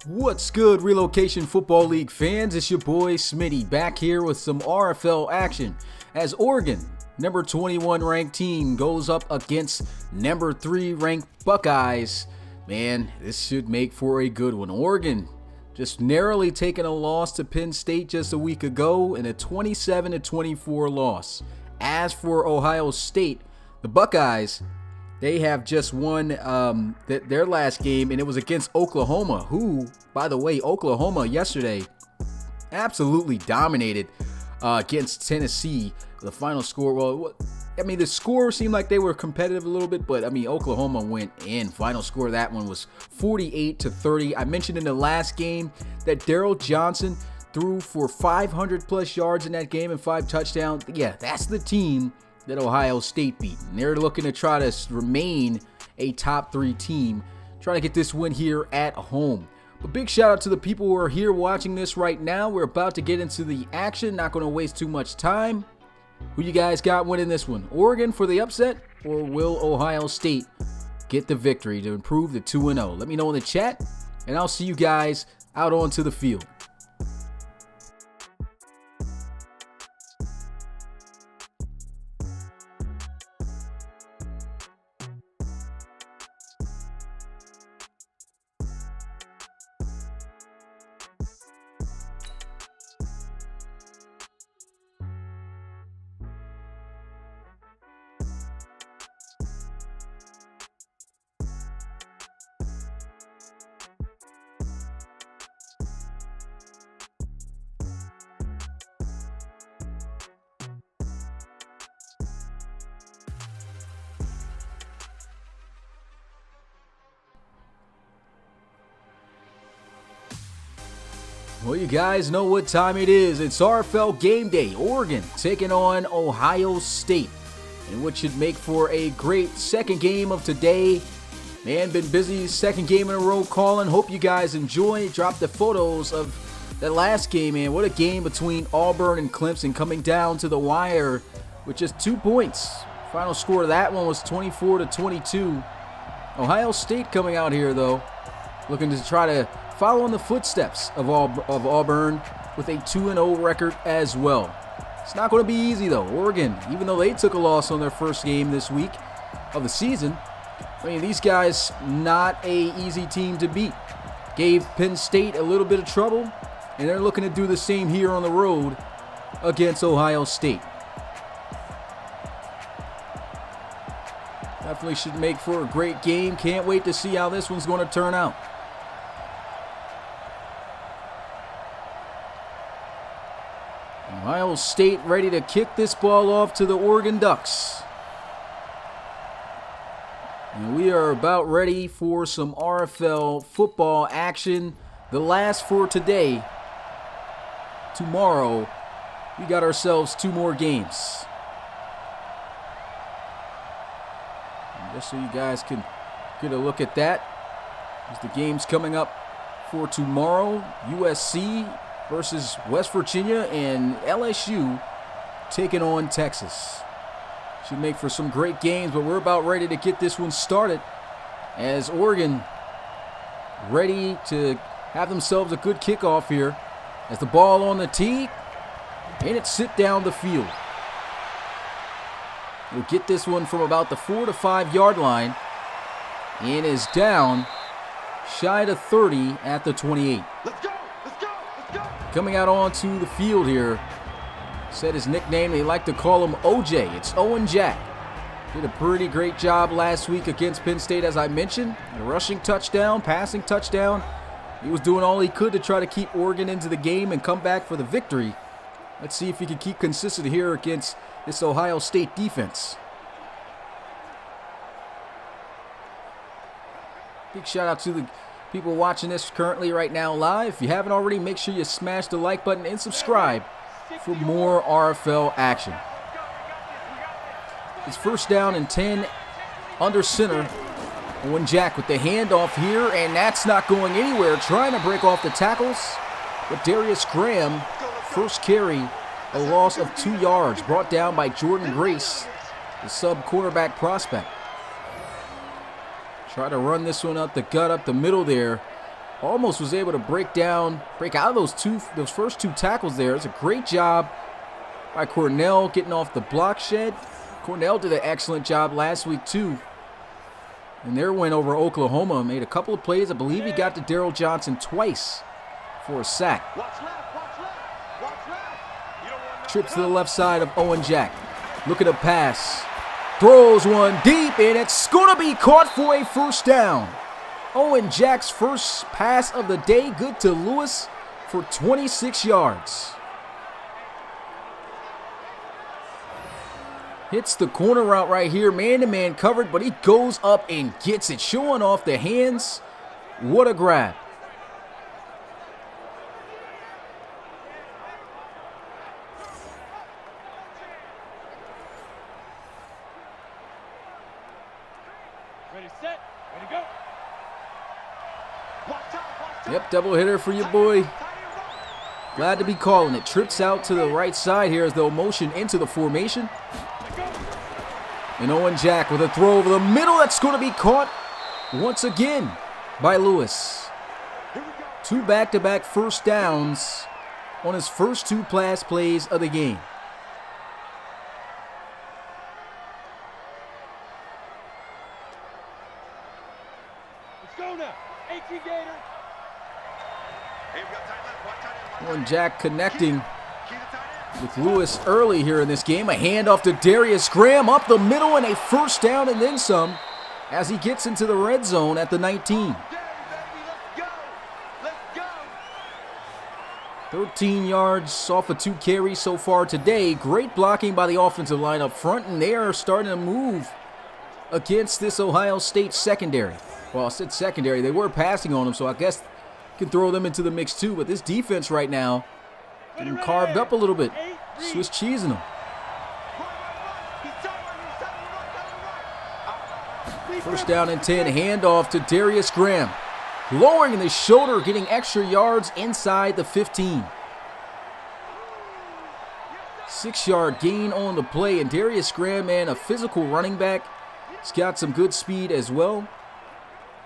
What's good, Relocation Football League fans? It's your boy Smitty back here with some RFL action as Oregon, number 21 ranked team, goes up against number 3 ranked Buckeyes. Man, this should make for a good one. Oregon just narrowly taking a loss to Penn State just a week ago in a 27-24 loss. As for Ohio State, the Buckeyes, they have just won their last game, and it was against Oklahoma, who, by the way, Oklahoma yesterday absolutely dominated against Tennessee. The final score, well, I mean, the score seemed like they were competitive a little bit, but I mean, Oklahoma went in. Final score of that one was 48-30. I mentioned in the last game that Daryl Johnson threw for 500 plus yards in that game and 5 touchdowns. Yeah, that's the team that Ohio State beat. And they're looking to try to remain a top 3 team, trying to get this win here at home. But big shout out to the people who are here watching this right now. We're about to get into the action, not going to waste too much time. Who you guys got winning this one? Oregon for the upset, or will Ohio State get the victory to improve the 2-0? Let me know in the chat, and I'll see you guys out onto the field. Well, you guys know what time it is. It's RFL game day. Oregon taking on Ohio State, and what should make for a great second game of today. Man, been busy second game in a row calling. Hope you guys enjoy. Drop the photos of that last game, man. What a game between Auburn and Clemson, coming down to the wire with just 2 points. Final score of that one was 24-22. Ohio State coming out here, though, looking to try to follow in the footsteps of Auburn with a 2-0 record as well. It's not going to be easy, though. Oregon, even though they took a loss on their first game this week of the season, I mean, these guys, not a easy team to beat. Gave Penn State a little bit of trouble, and they're looking to do the same here on the road against Ohio State. Definitely should make for a great game. Can't wait to see how this one's going to turn out. Ohio State ready to kick this ball off to the Oregon Ducks. And we are about ready for some RFL football action. The last for today. Tomorrow, we got ourselves 2 more games. And just so you guys can get a look at that, as the games coming up for tomorrow, USC versus West Virginia, and LSU taking on Texas. Should make for some great games, but we're about ready to get this one started as Oregon ready to have themselves a good kickoff here as the ball on the tee, and it's sit down the field. We'll get this one from about the 4 to 5 yard line and is down shy to 30 at the 28. Let's go! Coming out onto the field here, said his nickname, they like to call him OJ. It's Owen Jack. Did a pretty great job last week against Penn State, as I mentioned. A rushing touchdown, passing touchdown. He was doing all he could to try to keep Oregon into the game and come back for the victory. Let's see if he can keep consistent here against this Ohio State defense. Big shout out to the people watching this currently right now live. If you haven't already, make sure you smash the like button and subscribe for more RFL action. It's first down and 10 under center. Owen Jack with the handoff here, and that's not going anywhere. Trying to break off the tackles, but Darius Graham, first carry, a loss of 2 yards, brought down by Jordan Grace, the sub-quarterback prospect. Try to run this one up the gut, up the middle there. almost was able to break out of those first two tackles there. It's a great job by Cornell getting off the block shed. Cornell did an excellent job last week too. And their win over Oklahoma, made a couple of plays. I believe he got to Daryl Johnson twice for a sack. Trips to the left side of Owen Jack. Look at the pass. Throws one deep, and it's going to be caught for a first down. Owen Jack's first pass of the day, good to Lewis for 26 yards. Hits the corner route right here, man-to-man covered, but he goes up and gets it, showing off the hands. What a grab. Ready, set, ready, go. Yep, double hitter for your boy. Glad to be calling it. Trips out to the right side here as they'll motion into the formation. And Owen Jack with a throw over the middle. That's going to be caught once again by Lewis. 2 back-to-back first downs on his first 2 pass plays of the game. Let's go now. 18 Gator. Owen Jack connecting with Lewis early here in this game. A handoff to Darius Graham up the middle and a first down and then some as he gets into the red zone at the 19. 13 yards off of 2 carries so far today. Great blocking by the offensive line up front, and they are starting to move against this Ohio State secondary. Well, I said secondary. They were passing on them, so I guess you can throw them into the mix too. But this defense right now getting carved up a little bit. Swiss cheesing them. First down and 10. Handoff to Darius Graham. Lowering the shoulder, getting extra yards inside the 15. 6-yard gain on the play. And Darius Graham, man, a physical running back. He's got some good speed as well.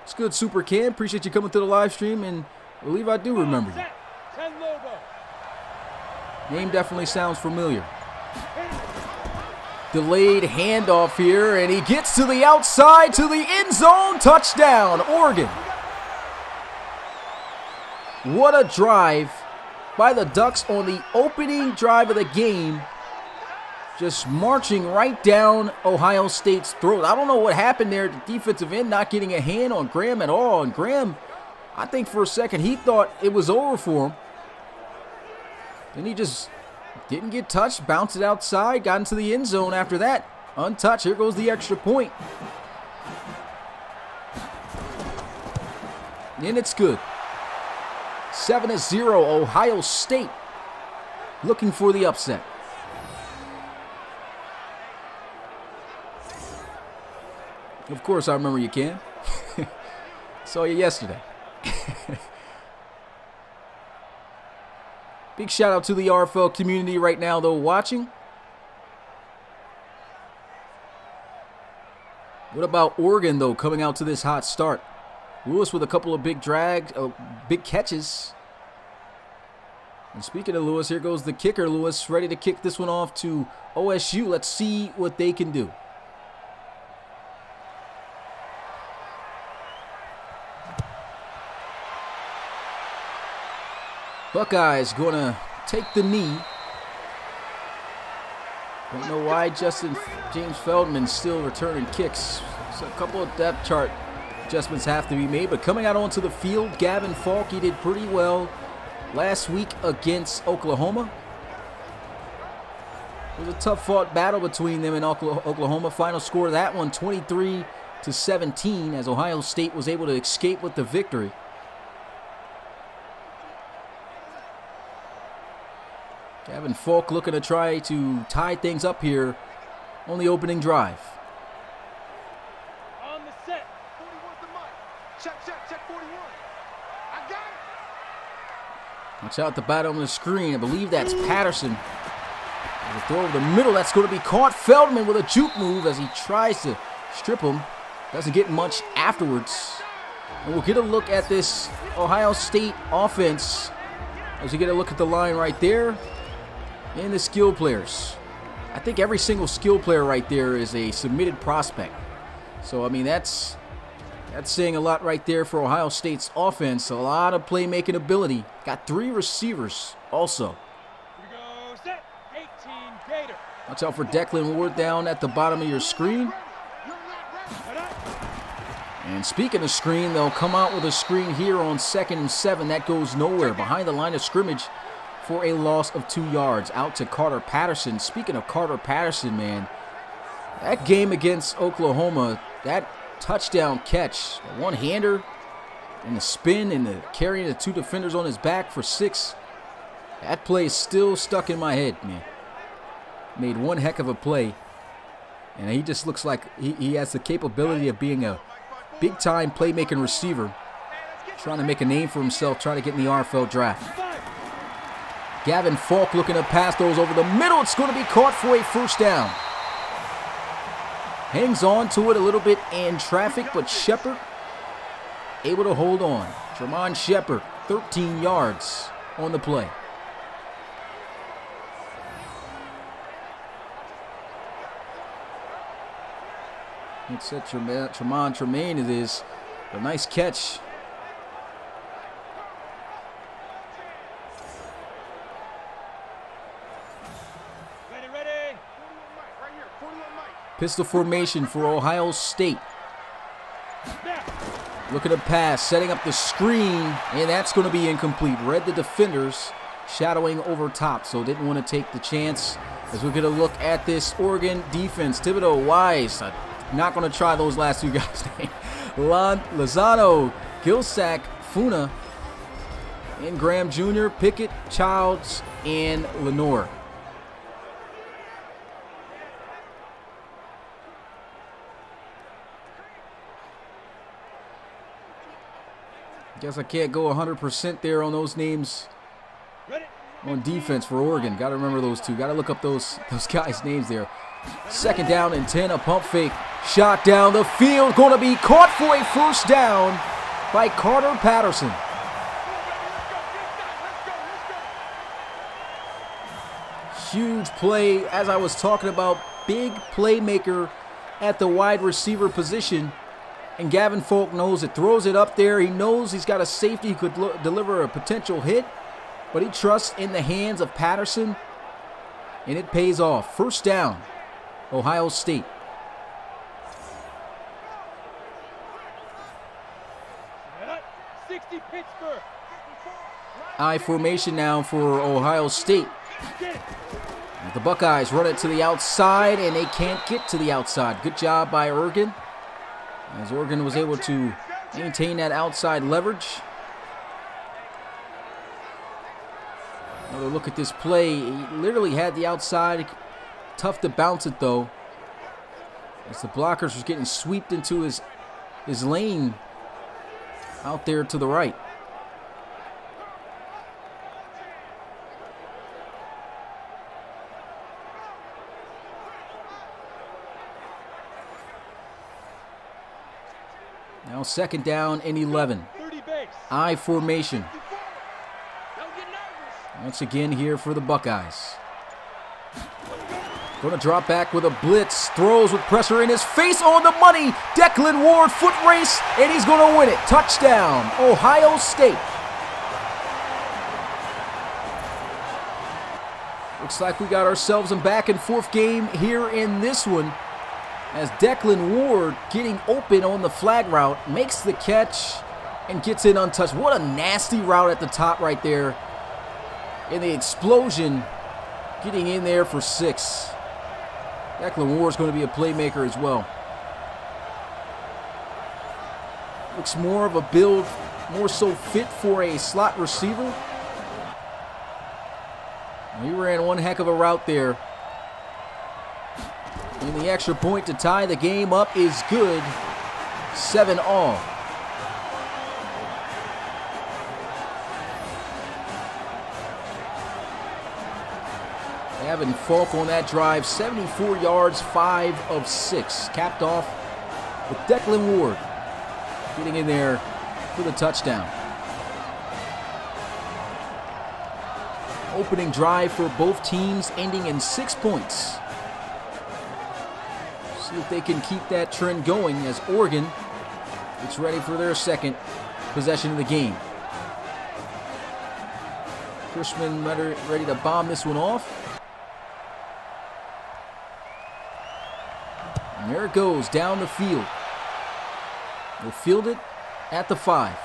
It's good, Super Cam. Appreciate you coming to the live stream, and I believe I do remember you. Name definitely sounds familiar. Delayed handoff here, and he gets to the outside, to the end zone. Touchdown, Oregon. What a drive by the Ducks on the opening drive of the game. Just marching right down Ohio State's throat. I don't know what happened there. The defensive end not getting a hand on Graham at all. And Graham, I think for a second he thought it was over for him. Then he just didn't get touched, bounced it outside, got into the end zone after that. Untouched. Here goes the extra point. And it's good. 7-0 Ohio State looking for the upset. Of course, I remember you, Cam. Saw you yesterday. Big shout out to the RFL community right now, though, watching. What about Oregon, though, coming out to this hot start? Lewis with a couple of big catches. And speaking of Lewis, here goes the kicker. Lewis ready to kick this one off to OSU. Let's see what they can do. Buckeyes going to take the knee. Don't know why James Feldman still returning kicks. So a couple of depth chart adjustments have to be made. But coming out onto the field, Gavin Falk, he did pretty well last week against Oklahoma. It was a tough-fought battle between them and Oklahoma. Final score of that one, 23-17, as Ohio State was able to escape with the victory. Gavin Falk looking to try to tie things up here on the opening drive. On the set. 41 the mic. Check 41. I got it. Watch out the bottom of the screen. I believe that's Patterson. The throw over the middle. That's going to be caught. Feldman with a juke move as he tries to strip him. Doesn't get much afterwards. And we'll get a look at this Ohio State offense, as you get a look at the line right there, and the skill players. I think every single skill player right there is a submitted prospect. So, I mean, that's saying a lot right there for Ohio State's offense. A lot of playmaking ability. Got 3 receivers also. Watch out for Declan Ward down at the bottom of your screen. And speaking of screen, they'll come out with a screen here on 2nd and 7. That goes nowhere. Behind the line of scrimmage for a loss of 2 yards. Out to Carter Patterson. Speaking of Carter Patterson, man, that game against Oklahoma, that touchdown catch, the one-hander, and the spin and the carrying the 2 defenders on his back for 6, that play is still stuck in my head, man. Made one heck of a play, and he just looks like he has the capability of being a big-time playmaking receiver, trying to make a name for himself, trying to get in the RFL draft. Gavin Falk looking to pass those over the middle. It's going to be caught for a first down. Hangs on to it a little bit in traffic, but Shepard able to hold on. Tremont Shepard, 13 yards on the play. It's that Tremaine it is. A nice catch. Pistol formation for Ohio State. Looking to pass, setting up the screen, and that's going to be incomplete. Read the defenders, shadowing over top, so didn't want to take the chance. As we're going to look at this Oregon defense, Thibodeau, Wise, not going to try those last 2 guys' names. Lozano, Gilsack, Funa, and Graham Jr., Pickett, Childs, and Lenore. Guess I can't go 100% there on those names on defense for Oregon. Got to remember those 2. Got to look up those guys' names there. 2nd down and 10, a pump fake. Shot down the field. Going to be caught for a first down by Carter Patterson. Huge play, as I was talking about. Big playmaker at the wide receiver position. And Gavin Falk knows it, throws it up there. He knows he's got a safety who could deliver a potential hit, but he trusts in the hands of Patterson, and it pays off. First down, Ohio State. I formation now for Ohio State. The Buckeyes run it to the outside, and they can't get to the outside. Good job by Oregon, as Oregon was able to maintain that outside leverage. Another look at this play. He literally had the outside. Tough to bounce it, though, as the blockers was getting swept into his lane out there to the right. Now 2nd down and 11. I formation. Once again here for the Buckeyes. Going to drop back with a blitz. Throws with pressure in his face, on the money. Declan Ward, foot race, and he's going to win it. Touchdown, Ohio State. Looks like we got ourselves a back and forth game here in this one, as Declan Ward, getting open on the flag route, makes the catch and gets in untouched. What a nasty route at the top right there. And the explosion, getting in there for 6. Declan Ward's going to be a playmaker as well. Looks more of a build, more so fit for a slot receiver. He ran one heck of a route there. And the extra point to tie the game up is good. 7-all. Gavin Falk on that drive, 74 yards, 5 of 6. Capped off with Declan Ward getting in there for the touchdown. Opening drive for both teams ending in 6 points. See if they can keep that trend going as Oregon gets ready for their second possession of the game. Cushman ready to bomb this one off. And there it goes down the field. They'll field it at the 5.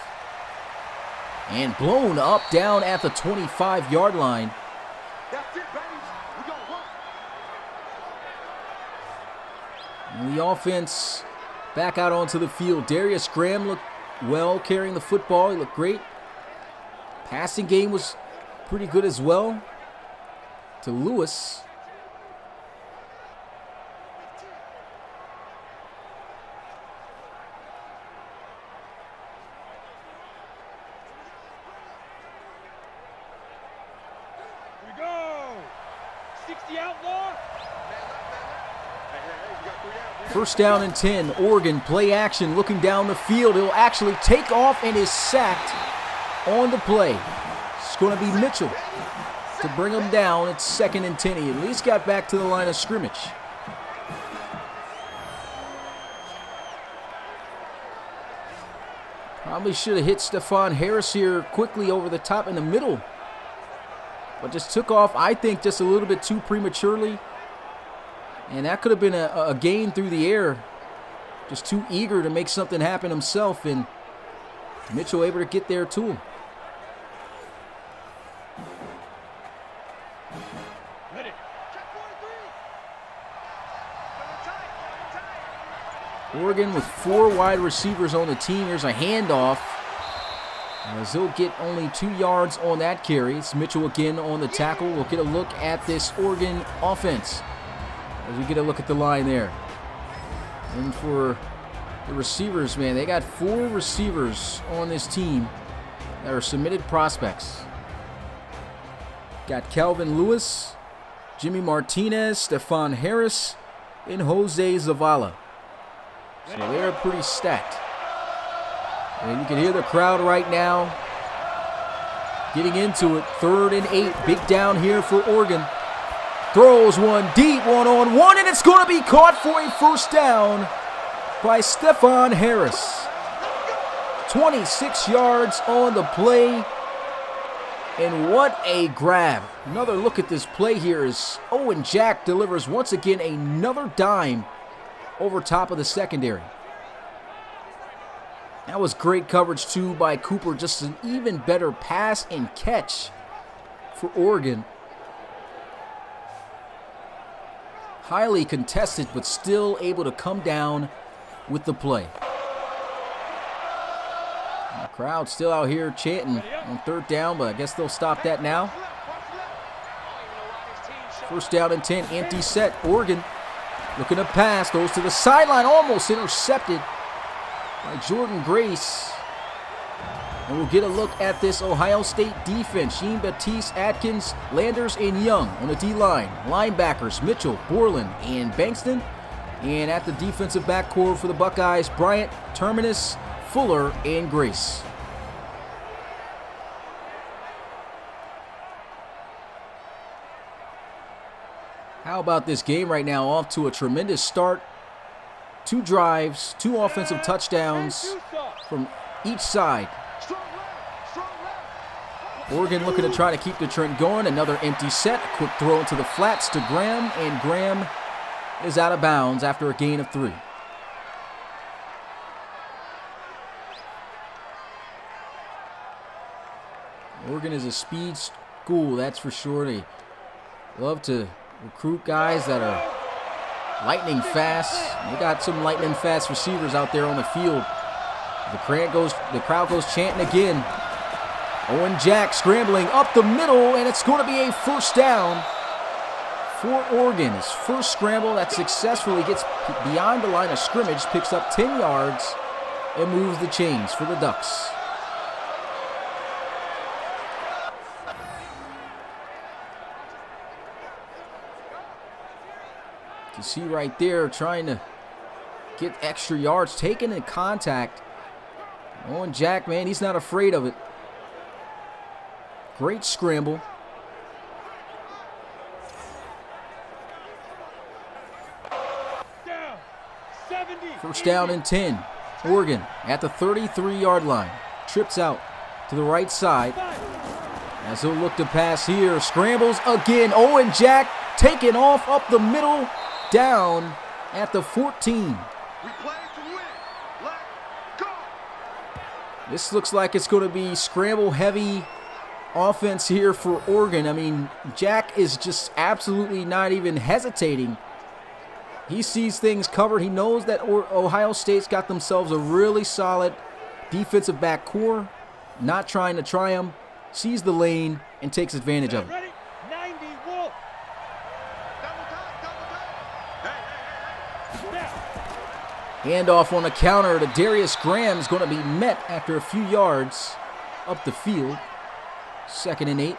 And blown up down at the 25-yard line. That's it, baby. We gonna work. And the offense back out onto the field. Darius Graham looked well carrying the football. He looked great. Passing game was pretty good as well to Lewis. Here we go. 60 outlaw. First down and 10. Oregon play action looking down the field. He'll actually take off and is sacked on the play. It's going to be Mitchell to bring him down. It's 2nd and 10. He at least got back to the line of scrimmage. Probably should have hit Stephon Harris here quickly over the top in the middle. But just took off, I think, just a little bit too prematurely. And that could have been a gain through the air. Just too eager to make something happen himself. And Mitchell able to get there to him. Ready. Check 43. Oregon with 4 wide receivers on the team. Here's a handoff. As he'll get only 2 yards on that carry. It's Mitchell again on the tackle. We'll get a look at this Oregon offense as we get a look at the line there. And for the receivers, man, they got 4 receivers on this team that are submitted prospects. Got Calvin Lewis, Jimmy Martinez, Stephon Harris, and Jose Zavala. So they're pretty stacked. And you can hear the crowd right now getting into it. 3rd and 8. Big down here for Oregon. Throws one deep, 1-on-1, and it's going to be caught for a first down by Stephon Harris. 26 yards on the play. And what a grab. Another look at this play here as Owen Jack delivers once again another dime over top of the secondary. That was great coverage too by Cooper. Just an even better pass and catch for Oregon. Highly contested, but still able to come down with the play. And the crowd still out here chanting on 3rd down, but I guess they'll stop that now. First down and 10, empty set. Oregon looking to pass, goes to the sideline, almost intercepted by Jordan Grace. And we'll get a look at this Ohio State defense. Jean-Baptiste, Atkins, Landers, and Young on the D-line. Linebackers, Mitchell, Borland, and Bankston. And at the defensive backcourt for the Buckeyes, Bryant, Terminus, Fuller, and Grace. How about this game right now? Off to a tremendous start. 2 drives, 2 offensive touchdowns from each side. Oregon looking to try to keep the trend going. Another empty set. A quick throw into the flats to Graham, and Graham is out of bounds after a gain of 3. Oregon is a speed school, that's for sure. They love to recruit guys that are lightning fast. They got some lightning fast receivers out there on the field. The crowd goes chanting again. Owen Jack scrambling up the middle, and it's going to be a first down for Oregon. His first scramble that successfully gets beyond the line of scrimmage, picks up 10 yards, and moves the chains for the Ducks. You can see right there trying to get extra yards, taking in contact. Owen Jack, man, he's not afraid of it. Great scramble. First down and 10. Oregon at the 33-yard line. Trips out to the right side. As he'll look to pass here. Scrambles again. Owen Jack taking off up the middle. Down at the 14. This looks like it's going to be scramble heavy offense here for Oregon. I mean, Jack is just absolutely not even hesitating. He sees things covered. He knows that Ohio State's got themselves a really solid defensive back core. Not trying to try him. Sees the lane and takes advantage of it. Handoff on the counter to Darius Graham's going to be met after a few yards up the field. 2nd and 8.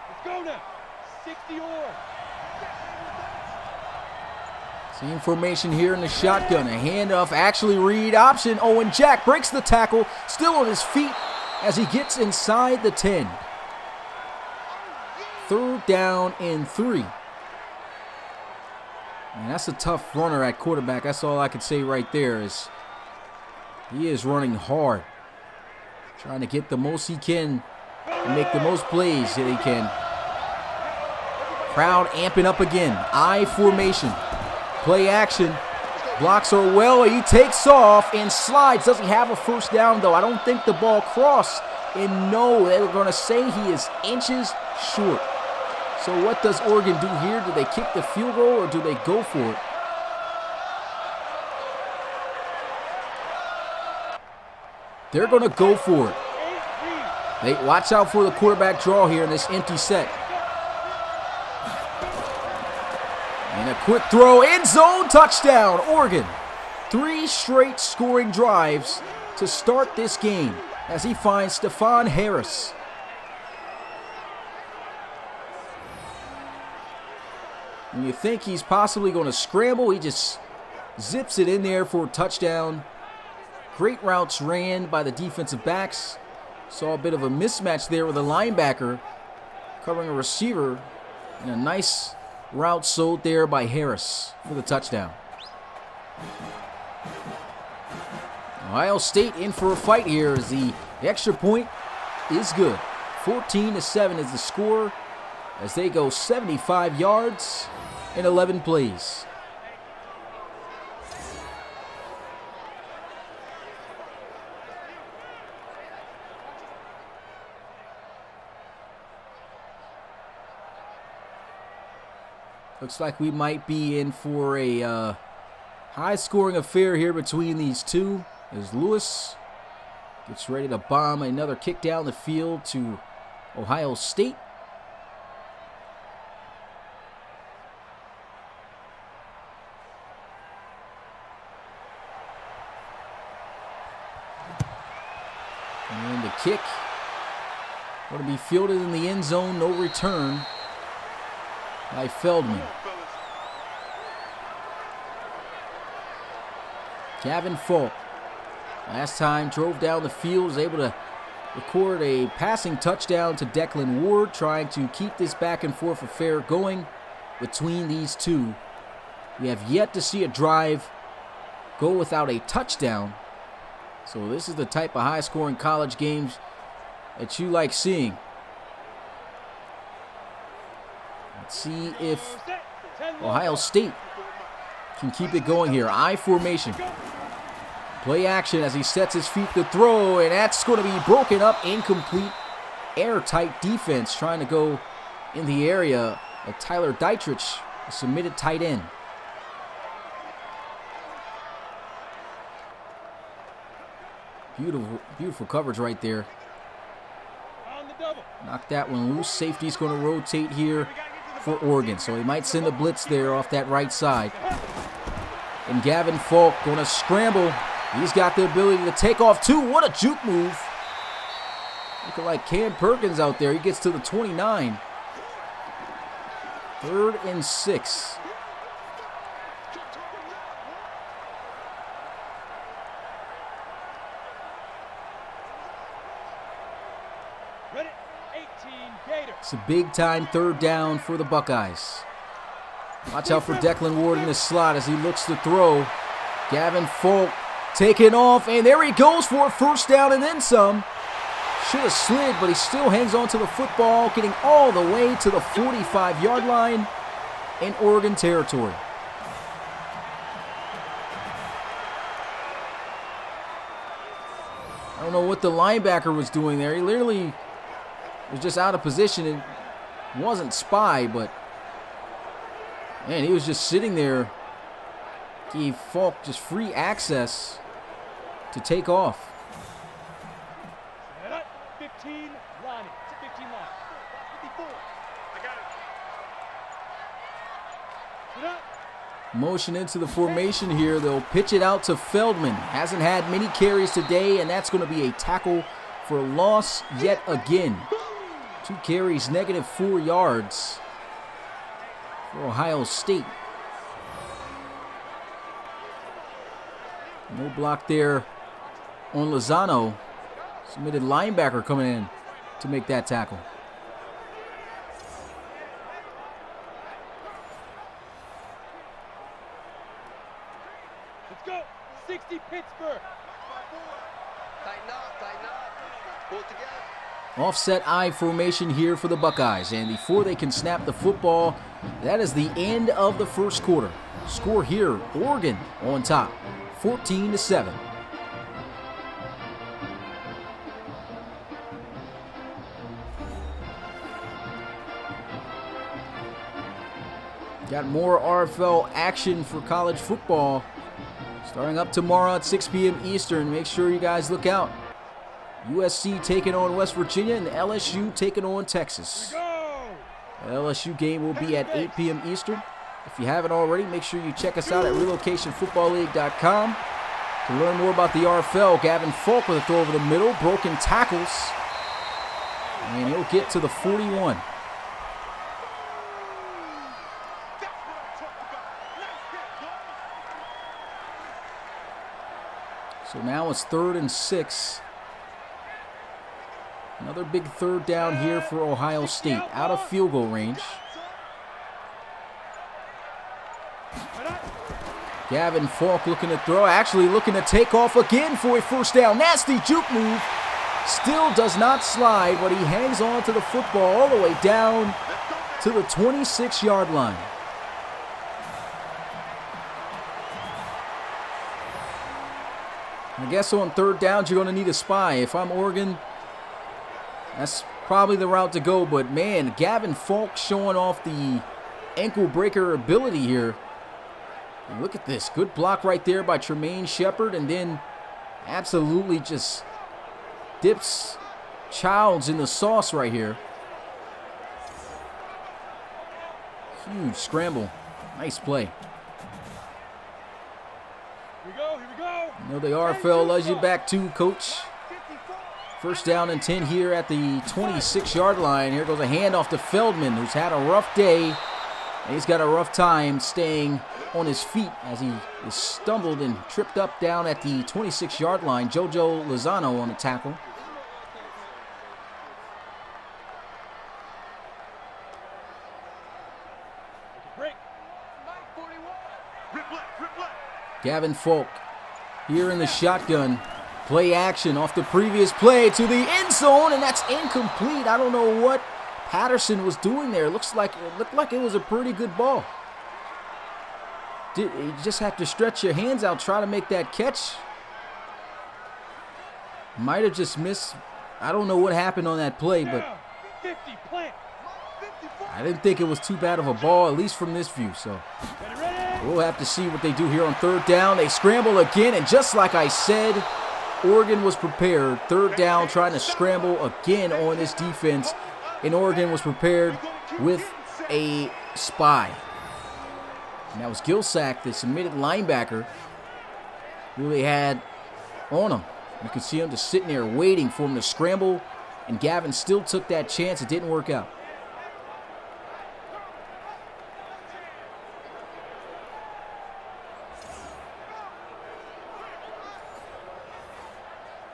Let's go now. 60 or. Same formation here in the shotgun. A handoff, actually read option. Owen Jack breaks the tackle, still on his feet as he gets inside the 10. 3rd down and 3. Man, that's a tough runner at quarterback. That's all I could say right there. Is he is running hard. Trying to get the most he can and make the most plays that he can. Crowd amping up again. I formation. Play action. Blocks are well. He takes off and slides. Doesn't have a first down, though. I don't think the ball crossed. And no, they're going to say he is inches short. So what does Oregon do here? Do they kick the field goal or do they go for it? They're going to go for it. They watch out for the quarterback draw here in this empty set. And a quick throw, end zone, touchdown, Oregon. 3 straight scoring drives to start this game as he finds Stephon Harris. When you think he's possibly going to scramble, he just zips it in there for a touchdown. Great routes ran by the defensive backs. Saw a bit of a mismatch there with a linebacker covering a receiver. And a nice route sold there by Harris for the touchdown. Ohio State in for a fight here as the extra point is good. 14-7 is the score as they go 75 yards in 11 plays. Looks like we might be in for a high-scoring affair here between these two as Lewis gets ready to bomb another kick down the field to Ohio State. And the kick going to be fielded in the end zone, no return by Feldman. Gavin Falk, last time drove down the field, was able to record a passing touchdown to Declan Ward, trying to keep this back and forth affair going between these two. We have yet to see a drive go without a touchdown. So this is the type of high-scoring college games that you like seeing. Let's see if Ohio State can keep it going here. I formation. Play action as he sets his feet to throw, and that's going to be broken up. Incomplete, airtight defense trying to go in the area of Tyler Dietrich, a submitted tight end. Beautiful, beautiful coverage right there. Knock that one loose. Safety's going to rotate here for Oregon, so he might send a blitz there off that right side. And Gavin Falk going to scramble. He's got the ability to take off too. What a juke move. Looking like Cam Perkins out there. He gets to the 29. 3rd and 6. It's a big-time third down for the Buckeyes. Watch out for Declan Ward in the slot as he looks to throw. Gavin Folk taking off, and there he goes for a first down and then some. Should have slid, but he still hangs on to the football, getting all the way to the 45-yard line in Oregon territory. I don't know what the linebacker was doing there. He literally was just out of position. It wasn't spy, but man, he was just sitting there. Gave Falk just free access to take off. 15 line. It's a 15 line. 54. I got it. Motion into the formation here. They'll pitch it out to Feldman. Hasn't had many carries today, and that's going to be a tackle for loss yet again. 2 carries, -4 yards for Ohio State. No block there on Lozano. Submitted linebacker coming in to make that tackle. Let's go. 60 Pittsburgh. Tighten up. Pull it together. Offset I formation here for the Buckeyes. And before they can snap the football, that is the end of the first quarter. Score here, Oregon on top, 14-7. Got more RFL action for college football starting up tomorrow at 6 p.m. Eastern. Make sure you guys look out. USC taking on West Virginia and LSU taking on Texas. The LSU game will be at 8 p.m. Eastern. If you haven't already, make sure you check us out at relocationfootballleague.com to learn more about the RFL. Gavin Falk with a throw over the middle, broken tackles, and he'll get to the 41. So now it's 3rd and 6. Another big third down here for Ohio State, out of field goal range. Gavin Falk looking to throw, actually looking to take off again for a first down. Nasty juke move. Still does not slide, but he hangs on to the football all the way down to the 26-yard line. I guess on third downs, you're going to need a spy. If I'm Oregon, that's probably the route to go. But, man, Gavin Falk showing off the ankle breaker ability here. And look at this. Good block right there by Tremaine Shepard. And then absolutely just dips Childs in the sauce right here. Huge scramble. Nice play. Here we go. You know the RFL loves you back too, coach. First down and 10 here at the 26-yard line. Here goes a handoff to Feldman, who's had a rough day. And he's got a rough time staying on his feet as he is stumbled and tripped up down at the 26-yard line. JoJo Lozano on the tackle. Gavin Falk here in the shotgun. Play action off the previous play to the end zone, and that's incomplete. I don't know what Patterson was doing there. It looked like it was a pretty good ball. You just have to stretch your hands out, try to make that catch. Might have just missed. I don't know what happened on that play, but I didn't think it was too bad of a ball, at least from this view. So we'll have to see what they do here on third down. They scramble again, and just like I said, Oregon was prepared. Third down, trying to scramble again on this defense. And Oregon was prepared with a spy. And that was Gilsack, the submitted linebacker, who they had on him. You can see him just sitting there waiting for him to scramble. And Gavin still took that chance. It didn't work out.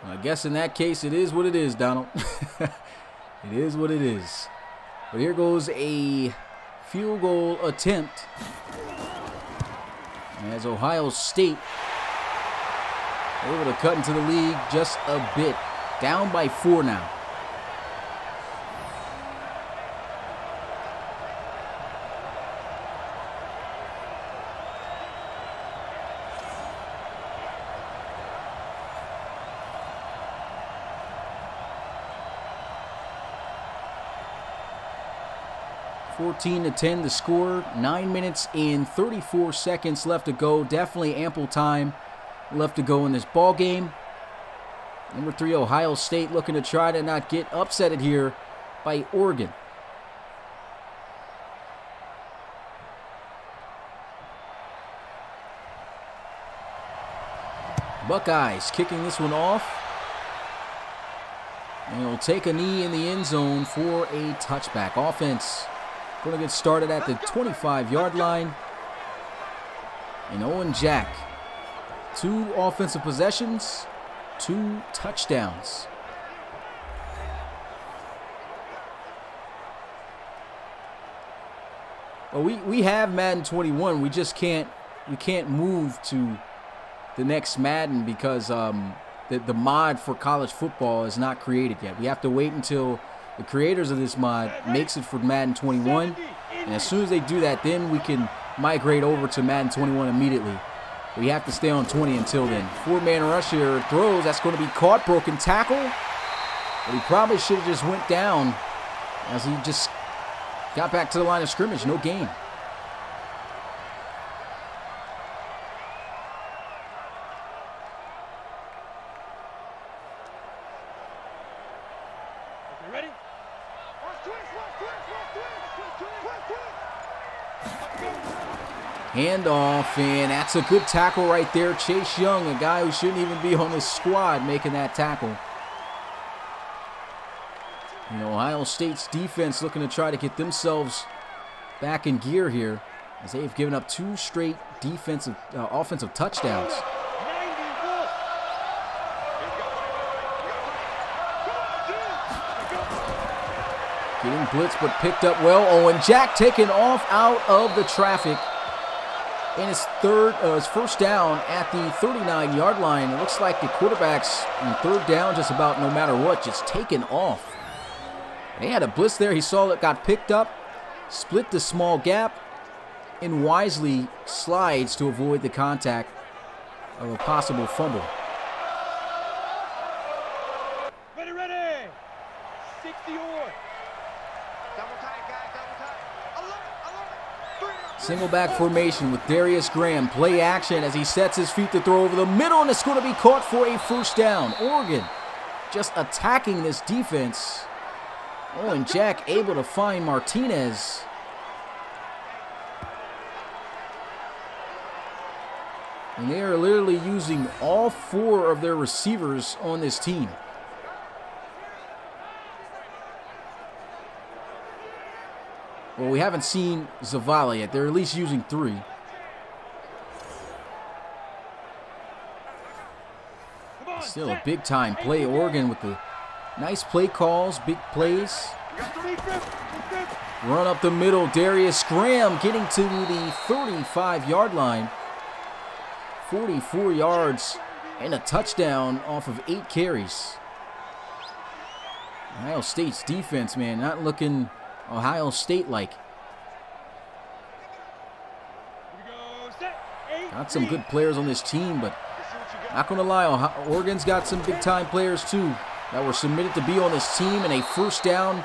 I guess in that case, it is what it is, Donald. It is what it is. But here goes a field goal attempt as Ohio State able to cut into the lead just a bit. Down by 4 now. (14-10) the score. 9 minutes and 34 seconds left to go. Definitely ample time left to go in this ball game. Number 3, Ohio State, looking to try to not get upsetted here by Oregon. Buckeyes kicking this one off. And he'll take a knee in the end zone for a touchback. Offense going to get started at the 25-yard line. And Owen Jack, 2 offensive possessions, 2 touchdowns. Well, we have Madden 21. We can't move to the next Madden because the mod for college football is not created yet. We have to wait until the creators of this mod makes it for Madden 21, and as soon as they do that, then we can migrate over to Madden 21 immediately. We have to stay on 20 until then. 4-man rush here, throws, that's going to be caught, broken tackle, but he probably should have just went down as he just got back to the line of scrimmage. No gain. Handoff, and that's a good tackle right there. Chase Young, a guy who shouldn't even be on this squad, making that tackle. And Ohio State's defense looking to try to get themselves back in gear here as they've given up 2 straight offensive touchdowns. Getting blitzed but picked up well. Owen Jack taken off out of the traffic. And his first down at the 39-yard line. It looks like the quarterback's on 3rd down just about no matter what, just taken off. They had a blitz there. He saw it, got picked up, split the small gap, and wisely slides to avoid the contact of a possible fumble. Ready. 60-yard. Double tight, guys, double tight. I love it. Single back formation with Darius Graham. Play action as he sets his feet to throw over the middle, and it's going to be caught for a first down. Oregon just attacking this defense. Owen Jack able to find Martinez. And they are literally using all 4 of their receivers on this team. Well, we haven't seen Zavala yet. They're at least using 3. Still a big-time play. Oregon with the nice play calls, big plays. Run up the middle. Darius Graham getting to the 35-yard line. 44 yards and a touchdown off of 8 carries. Ohio State's defense, man, not looking Ohio State-like. Got some good players on this team, but not going to lie, Oregon's got some big-time players too that were submitted to be on this team, and a first down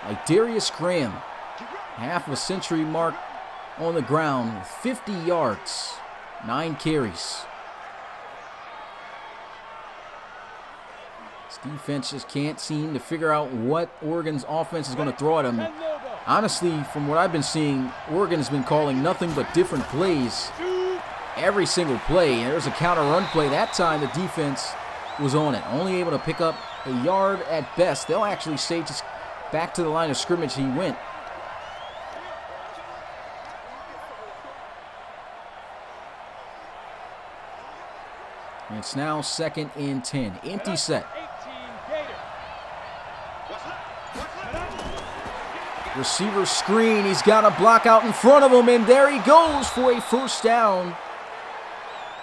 like Darius Graham. Half a century mark on the ground with 50 yards, 9 carries. This defense just can't seem to figure out what Oregon's offense is going to throw at them. Honestly, from what I've been seeing, Oregon has been calling nothing but different plays every single play. And there's a counter run play. That time the defense was on it, only able to pick up a yard at best. They'll actually say just back to the line of scrimmage he went. And it's now 2nd and 10. Empty set. Receiver screen. He's got a block out in front of him, and there he goes for a first down.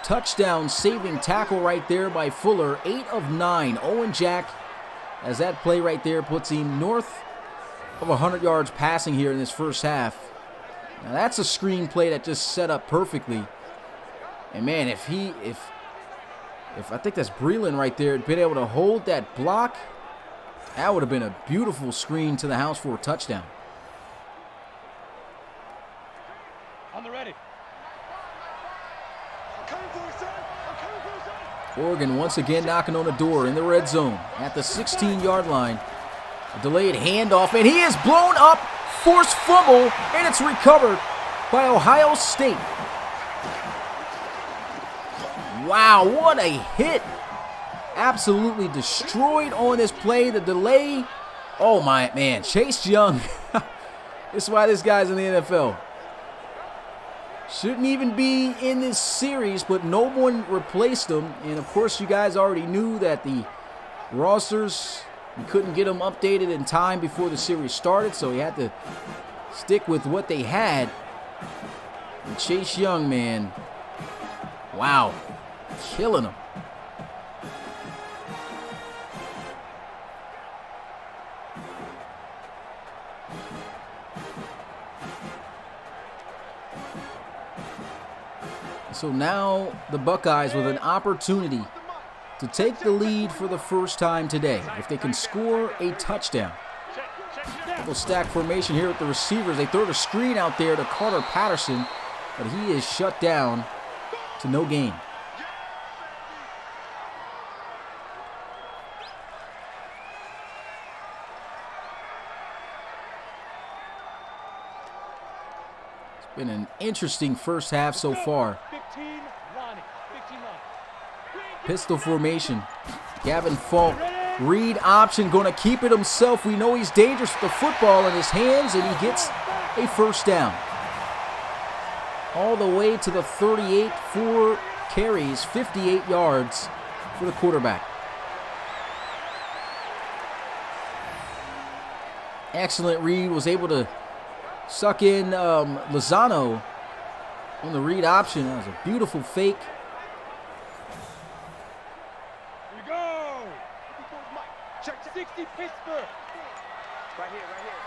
Touchdown saving tackle right there by Fuller. 8 of 9. Owen Jack, as that play right there puts him north of 100 yards passing here in this first half. Now that's a screen play that just set up perfectly. And man, if I think that's Breland right there, had been able to hold that block, that would have been a beautiful screen to the house for a touchdown. On the ready. Oregon once again knocking on the door in the red zone at the 16-yard line. A delayed handoff, and he is blown up, forced fumble, and it's recovered by Ohio State. Wow, what a hit. Absolutely destroyed on this play. The delay, oh my man, Chase Young. This is why this guy's in the NFL. Shouldn't even be in this series, but no one replaced him. And of course, you guys already knew that the rosters, we couldn't get them updated in time before the series started, so he had to stick with what they had. And Chase Young, man, wow, killing him. So now the Buckeyes with an opportunity to take the lead for the first time today. If they can score a touchdown. Double stack formation here with the receivers. They throw the screen out there to Carter Patterson, but he is shut down to no gain. It's been an interesting first half so far. Pistol formation. Gavin Falk, read option, going to keep it himself. We know he's dangerous with the football in his hands, and he gets a first down. All the way to the 38, 4 carries, 58 yards for the quarterback. Excellent read, was able to suck in Lozano on the read option. That was a beautiful fake.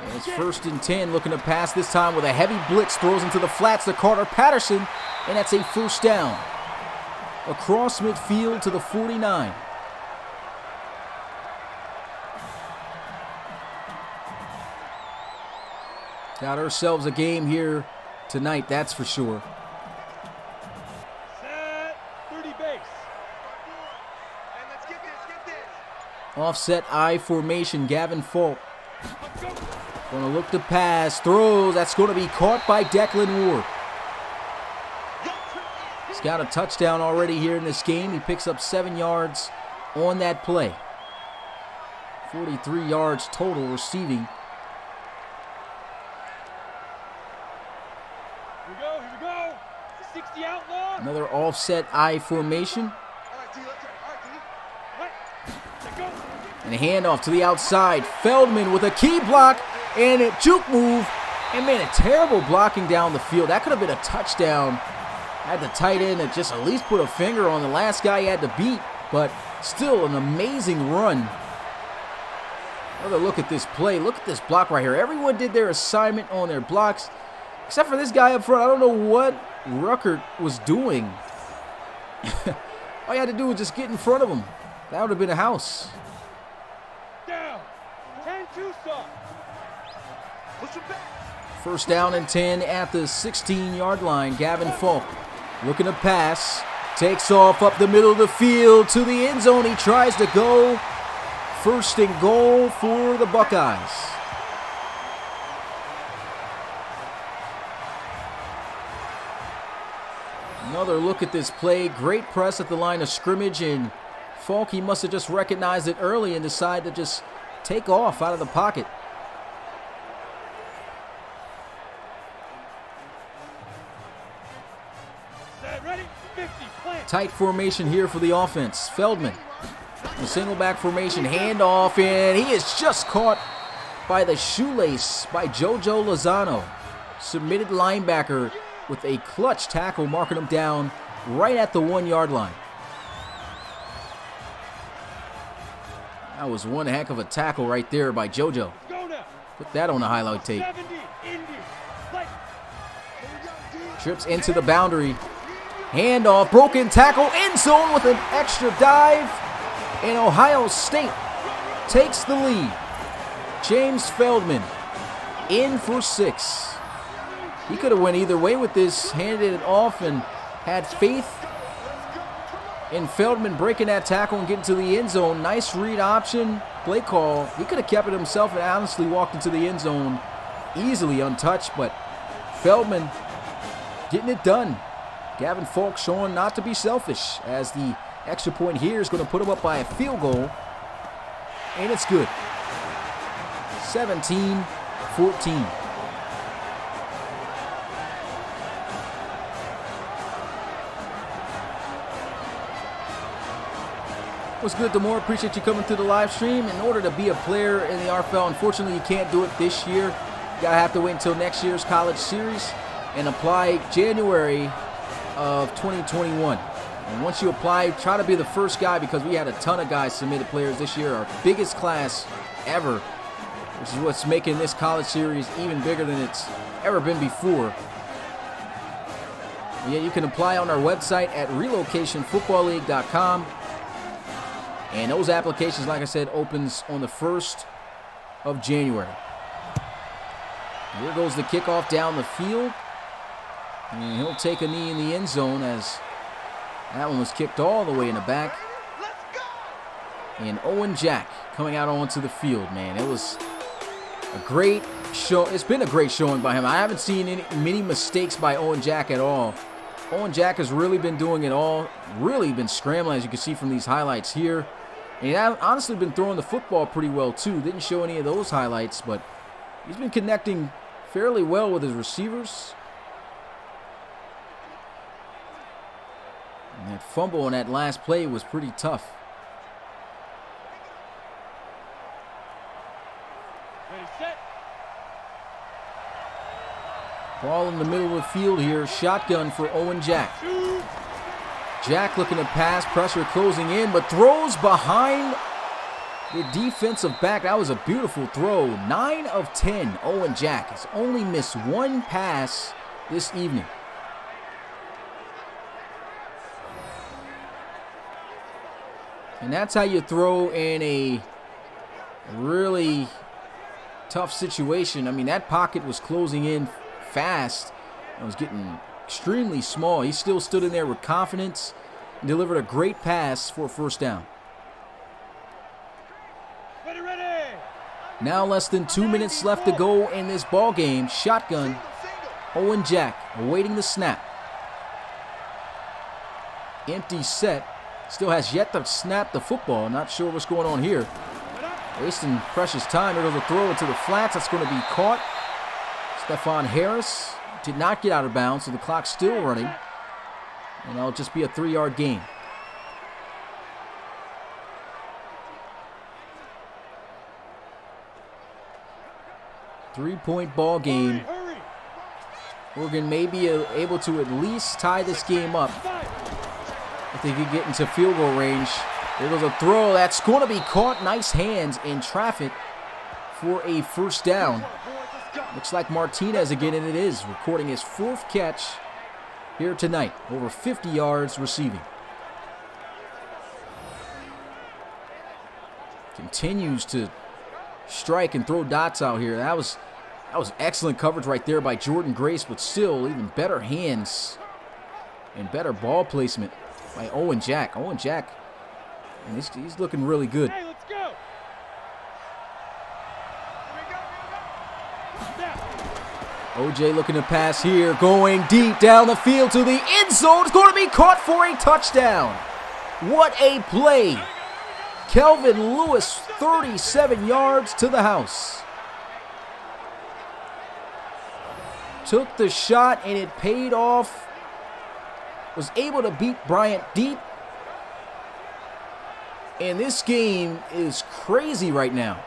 And it's 1st and 10, looking to pass this time with a heavy blitz, throws into the flats to Carter Patterson, and that's a first down. Across midfield to the 49. Got ourselves a game here tonight, that's for sure. Set, 30 base. And let's get this. Offset I formation, Gavin Falk. Going to look to pass, throws, that's going to be caught by Declan Ward. He's got a touchdown already here in this game. He picks up 7 yards on that play. 43 yards total receiving. Here we go. 60 outlaw. Another offset I formation. And a handoff to the outside. Feldman with a key block and a juke move. And man, a terrible blocking down the field. That could have been a touchdown. Had the tight end that just at least put a finger on the last guy he had to beat. But still an amazing run. Another look at this play. Look at this block right here. Everyone did their assignment on their blocks. Except for this guy up front. I don't know what Ruckert was doing. All you had to do was just get in front of him. That would have been a house. Down. 10-2 stop. First down and 10 at the 16-yard line. Gavin Falk looking to pass. Takes off up the middle of the field to the end zone. He tries to go. First and goal for the Buckeyes. Another look at this play. Great press at the line of scrimmage, and Falk, he must have just recognized it early and decided to just take off out of the pocket. Ready? 50, plant. Tight formation here for the offense. Feldman, the single back formation, handoff, and he is just caught by the shoelace by JoJo Lozano. Submitted linebacker with a clutch tackle, marking him down right at the 1-yard line. That was one heck of a tackle right there by JoJo. Put that on the highlight tape. Trips into the boundary. Handoff, broken tackle, end zone with an extra dive. And Ohio State takes the lead. James Feldman in for 6. He could have went either way with this, handed it off and had faith in Feldman breaking that tackle and getting to the end zone. Nice read option, play call. He could have kept it himself and honestly walked into the end zone easily untouched, but Feldman getting it done. Gavin Falk showing not to be selfish as the extra point here is going to put him up by a field goal, and it's good. 17-14. What's good, Demore? Appreciate you coming through the live stream. In order to be a player in the RFL, unfortunately, you can't do it this year. You gotta have to wait until next year's college series and apply January of 2021. And once you apply, try to be the first guy, because we had a ton of guys submitted players this year, our biggest class ever, which is what's making this college series even bigger than it's ever been before. Yeah, you can apply on our website at relocationfootballleague.com. And those applications, like I said, opens on the 1st of January. Here goes the kickoff down the field. And he'll take a knee in the end zone as that one was kicked all the way in the back. And Owen Jack coming out onto the field, man. It was a great show. It's been a great showing by him. I haven't seen many mistakes by Owen Jack at all. Owen Jack has really been doing it all. Really been scrambling, as you can see from these highlights here. And he's honestly been throwing the football pretty well, too. Didn't show any of those highlights, but he's been connecting fairly well with his receivers. And that fumble on that last play was pretty tough. Ready, set. Ball in the middle of the field here. Shotgun for Owen Jack. Jack looking to pass, pressure closing in, but throws behind the defensive back. That was a beautiful throw. 9 of 10, Owen Jack has only missed one pass this evening. And that's how you throw in a really tough situation. I mean, that pocket was closing in fast. It was getting extremely small. He still stood in there with confidence and delivered a great pass for a first down. Ready. Now less than 2 minutes left to go in this ball game. Shotgun, Owen Jack awaiting the snap. Empty set. Still has yet to snap the football. Not sure what's going on here. Wasting precious time. There goes a throw into the flats. That's going to be caught. Stephon Harris did not get out of bounds, so the clock's still running. And that'll just be a 3-yard gain. Three-point ball game. Hurry. Oregon may be able to at least tie this game up if they could get into field goal range. There goes a throw. That's going to be caught. Nice hands in traffic for a first down. Looks like Martinez again, and it is, recording his 4th catch here tonight. Over 50 yards receiving. Continues to strike and throw dots out here. That was excellent coverage right there by Jordan Grace, but still even better hands and better ball placement by Owen Jack. Owen Jack, and he's looking really good. Hey, let's go. OJ looking to pass here, going deep down the field to the end zone. It's going to be caught for a touchdown. What a play. Kelvin Lewis, 37 yards to the house. Took the shot and it paid off. Was able to beat Bryant deep. And this game is crazy right now.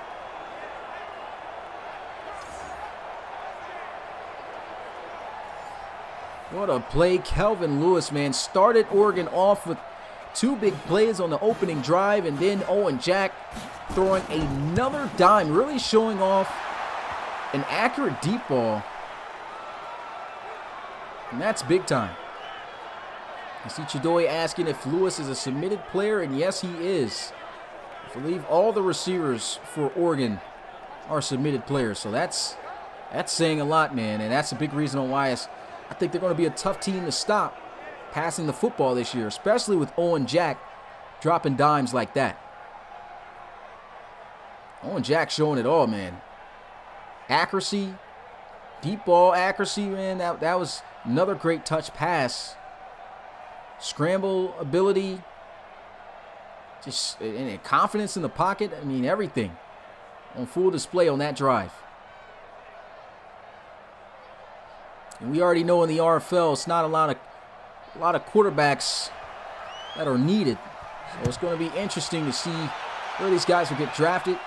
What a play. Kelvin Lewis, man, started Oregon off with 2 big plays on the opening drive, and then Owen Jack throwing another dime, really showing off an accurate deep ball. And that's big time. I see Chidoye asking if Lewis is a submitted player, and yes, he is. I believe all the receivers for Oregon are submitted players, so that's saying a lot, man, and that's a big reason on why I think they're going to be a tough team to stop passing the football this year, especially with Owen Jack dropping dimes like that. Owen Jack showing it all, man. Accuracy, deep ball accuracy, man, that was another great touch pass. Scramble ability, just and confidence in the pocket. I mean, everything on full display on that drive. And we already know in the RFL, it's not a lot of quarterbacks that are needed. So it's going to be interesting to see where these guys will get drafted.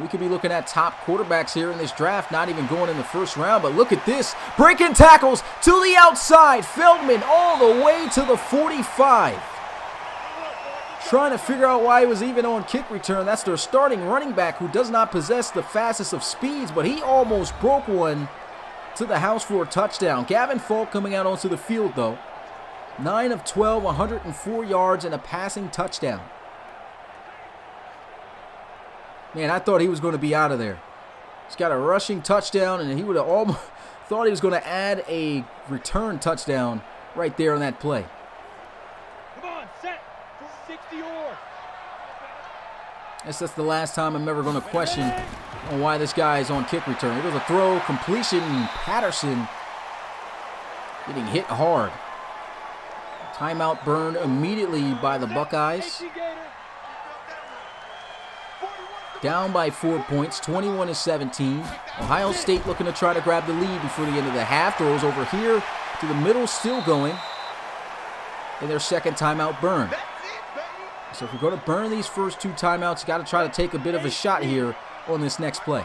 We could be looking at top quarterbacks here in this draft, not even going in the first round. But look at this. Breaking tackles to the outside. Feldman all the way to the 45. Trying to figure out why he was even on kick return. That's their starting running back, who does not possess the fastest of speeds, but he almost broke one to the house for a touchdown. Gavin Falk coming out onto the field, though. 9 of 12, 104 yards, and a passing touchdown. Man, I thought he was going to be out of there. He's got a rushing touchdown, and he would have almost thought he was going to add a return touchdown right there on that play. Come on, set. 60 or. Guess that's the last time I'm ever going to question on why this guy is on kick return. It was a throw, completion, Patterson getting hit hard. Timeout burned immediately by the Buckeyes. Down by 4 points, 21-17. Ohio State looking to try to grab the lead before the end of the half. Throws over here to the middle, still going. And their second timeout burned. So if we're going to burn these first 2 timeouts, you got to try to take a bit of a shot here on this next play.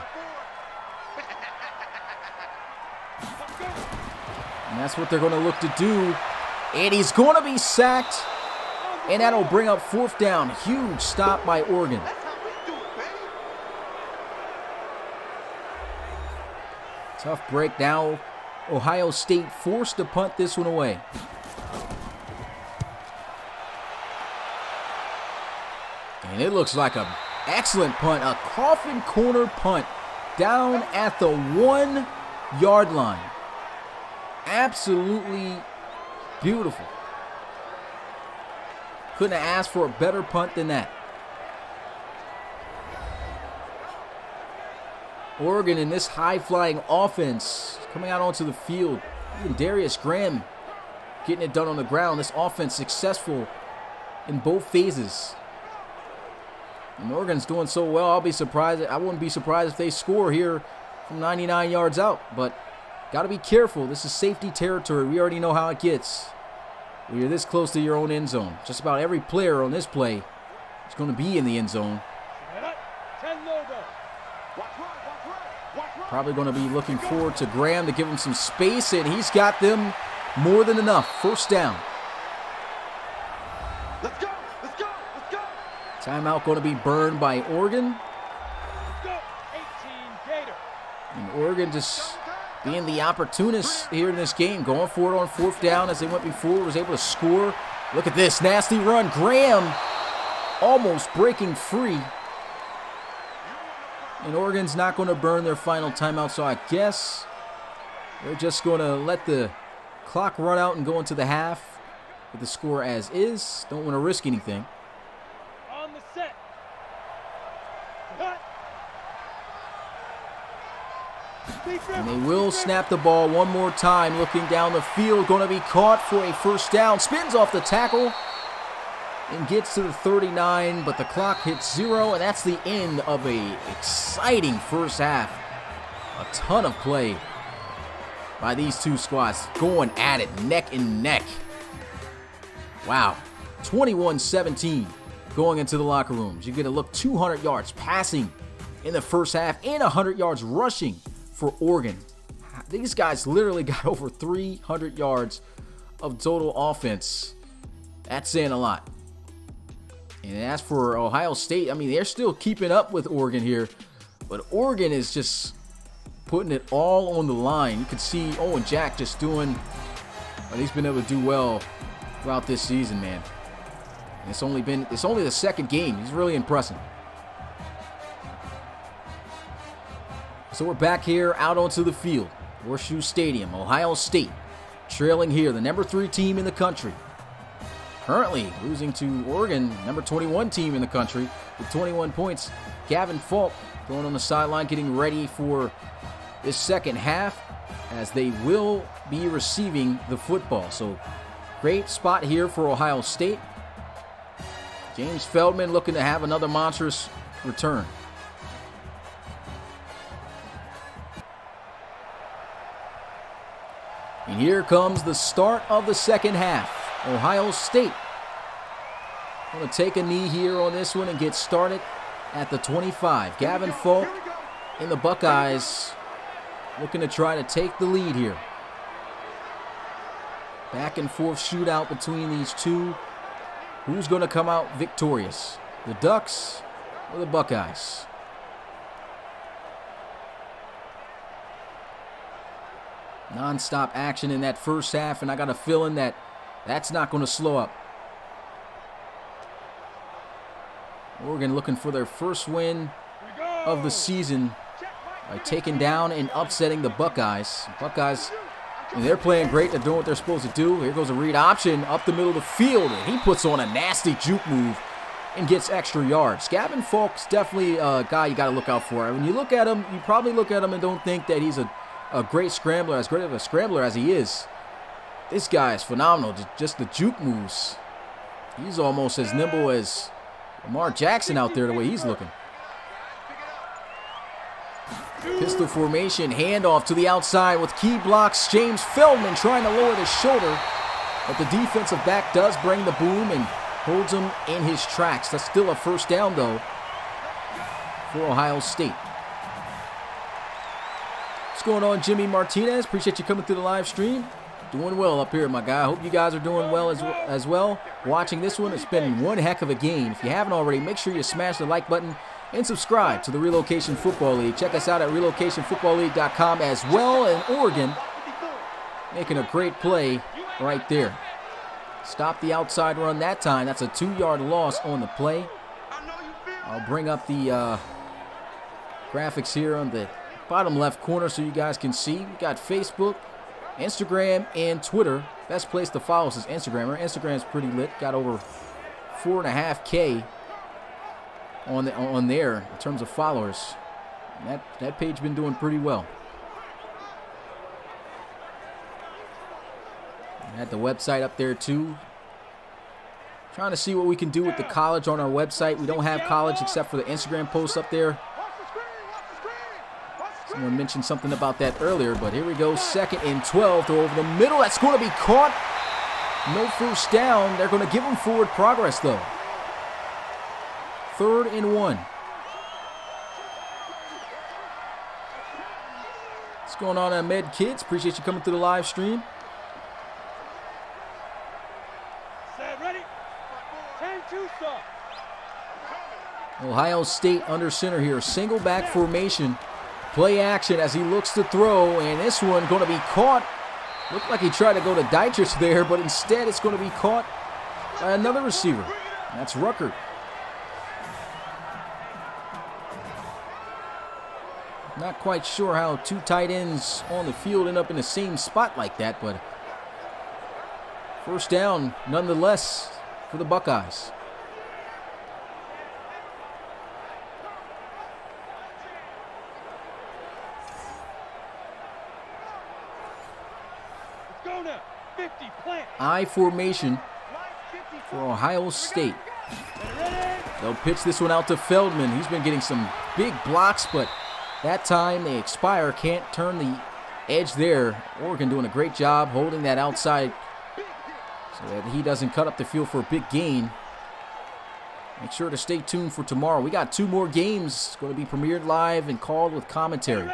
And that's what they're going to look to do. And he's going to be sacked. And that'll bring up 4th down. Huge stop by Oregon. Tough break now. Ohio State forced to punt this one away. And it looks like an excellent punt. A coffin corner punt down at the 1-yard line. Absolutely beautiful. Couldn't have asked for a better punt than that. Oregon in this high-flying offense coming out onto the field. Even Darius Graham getting it done on the ground. This offense successful in both phases. And Oregon's doing so well, I'll be surprised. I wouldn't be surprised if they score here from 99 yards out. But got to be careful. This is safety territory. We already know how it gets when you're this close to your own end zone. Just about every player on this play is going to be in the end zone. 10 logo. Probably going to be looking forward to Graham to give him some space, and he's got them more than enough. 1st down. Let's go. Let's go. Let's go. Timeout going to be burned by Oregon. Let's go. 18 Gator. And Oregon just being the opportunist here in this game, going for it on 4th down as they went before, was able to score. Look at this nasty run. Graham almost breaking free. And Oregon's not going to burn their final timeout, so I guess they're just going to let the clock run out and go into the half with the score as is. Don't want to risk anything. On the set. Cut. And they will snap the ball one more time, looking down the field. Going to be caught for a 1st down. Spins off the tackle and gets to the 39, but the clock hits 0, and that's the end of a exciting first half. A ton of play by these two squads, going at it neck and neck. Wow, 21-17 going into the locker rooms. You're going to look 200 yards passing in the first half and 100 yards rushing for Oregon. These guys literally got over 300 yards of total offense. That's saying a lot. And as for Ohio State, I mean, they're still keeping up with Oregon here, but Oregon is just putting it all on the line. You can see Owen Jack just doing what he's been able to do well throughout this season, man. And it's only the second game. He's really impressive. So we're back here out onto the field. Horseshoe Stadium, Ohio State, trailing here, the number 3 team in the country. Currently losing to Oregon, number 21 team in the country, with 21 points. Gavin Falk going on the sideline, getting ready for this second half, as they will be receiving the football. So great spot here for Ohio State. James Feldman looking to have another monstrous return. And here comes the start of the second half. Ohio State going to take a knee here on this one and get started at the 25. Gavin Falk and the Buckeyes looking to try to take the lead here. Back and forth shootout between these two. Who's going to come out victorious? The Ducks or the Buckeyes? Non-stop action in that first half, and I got a feeling that that's not going to slow up. Oregon looking for their first win of the season by taking down and upsetting the Buckeyes. Buckeyes, they're playing great. They're doing what they're supposed to do. Here goes a read option up the middle of the field, and he puts on a nasty juke move and gets extra yards. Gavin Falk's definitely a guy you got to look out for. When you look at him, you probably look at him and don't think that he's a great scrambler, as great of a scrambler as he is. This guy is phenomenal. Just the juke moves. He's almost as nimble as Lamar Jackson out there, the way he's looking. Pistol formation, handoff to the outside with key blocks. James Feldman trying to lower the shoulder, but the defensive back does bring the boom and holds him in his tracks. That's still a first down, though, for Ohio State. What's going on, Jimmy Martinez? Appreciate you coming through the live stream. Doing well up here, my guy. I hope you guys are doing well as well. Watching this one, it's been one heck of a game. If you haven't already, make sure you smash the like button and subscribe to the Relocation Football League. Check us out at relocationfootballleague.com as well. And Oregon making a great play right there. Stop the outside run that time. That's a 2-yard loss on the play. I'll bring up the graphics here on the bottom left corner so you guys can see. We got Facebook, Instagram, and Twitter. Best place to follow us is Instagram. Our Instagram's pretty lit. Got over 4.5K on there in terms of followers. And that page been doing pretty well. I had the website up there too. Trying to see what we can do with the college on our website. We don't have college except for the Instagram posts up there. Someone mentioned something about that earlier, but here we go. 2nd and 12. Throw over the middle. That's going to be caught. No first down. They're going to give them forward progress, though. 3rd and 1. What's going on, Ahmed Kids? Appreciate you coming through the live stream. Set, ready? 10-2, sir. Ohio State under center here. Single back formation. Play action as he looks to throw, and this one going to be caught. Looked like he tried to go to Dietrich there, but instead it's going to be caught by another receiver. That's Ruckert. Not quite sure how two tight ends on the field end up in the same spot like that, but first down nonetheless for the Buckeyes. I formation for Ohio State. They'll pitch this one out to Feldman. He's been getting some big blocks, but that time they expire. Can't turn the edge there. Oregon doing a great job holding that outside so that he doesn't cut up the field for a big gain. Make sure to stay tuned for tomorrow. We got 2 more games going to be premiered live and called with commentary.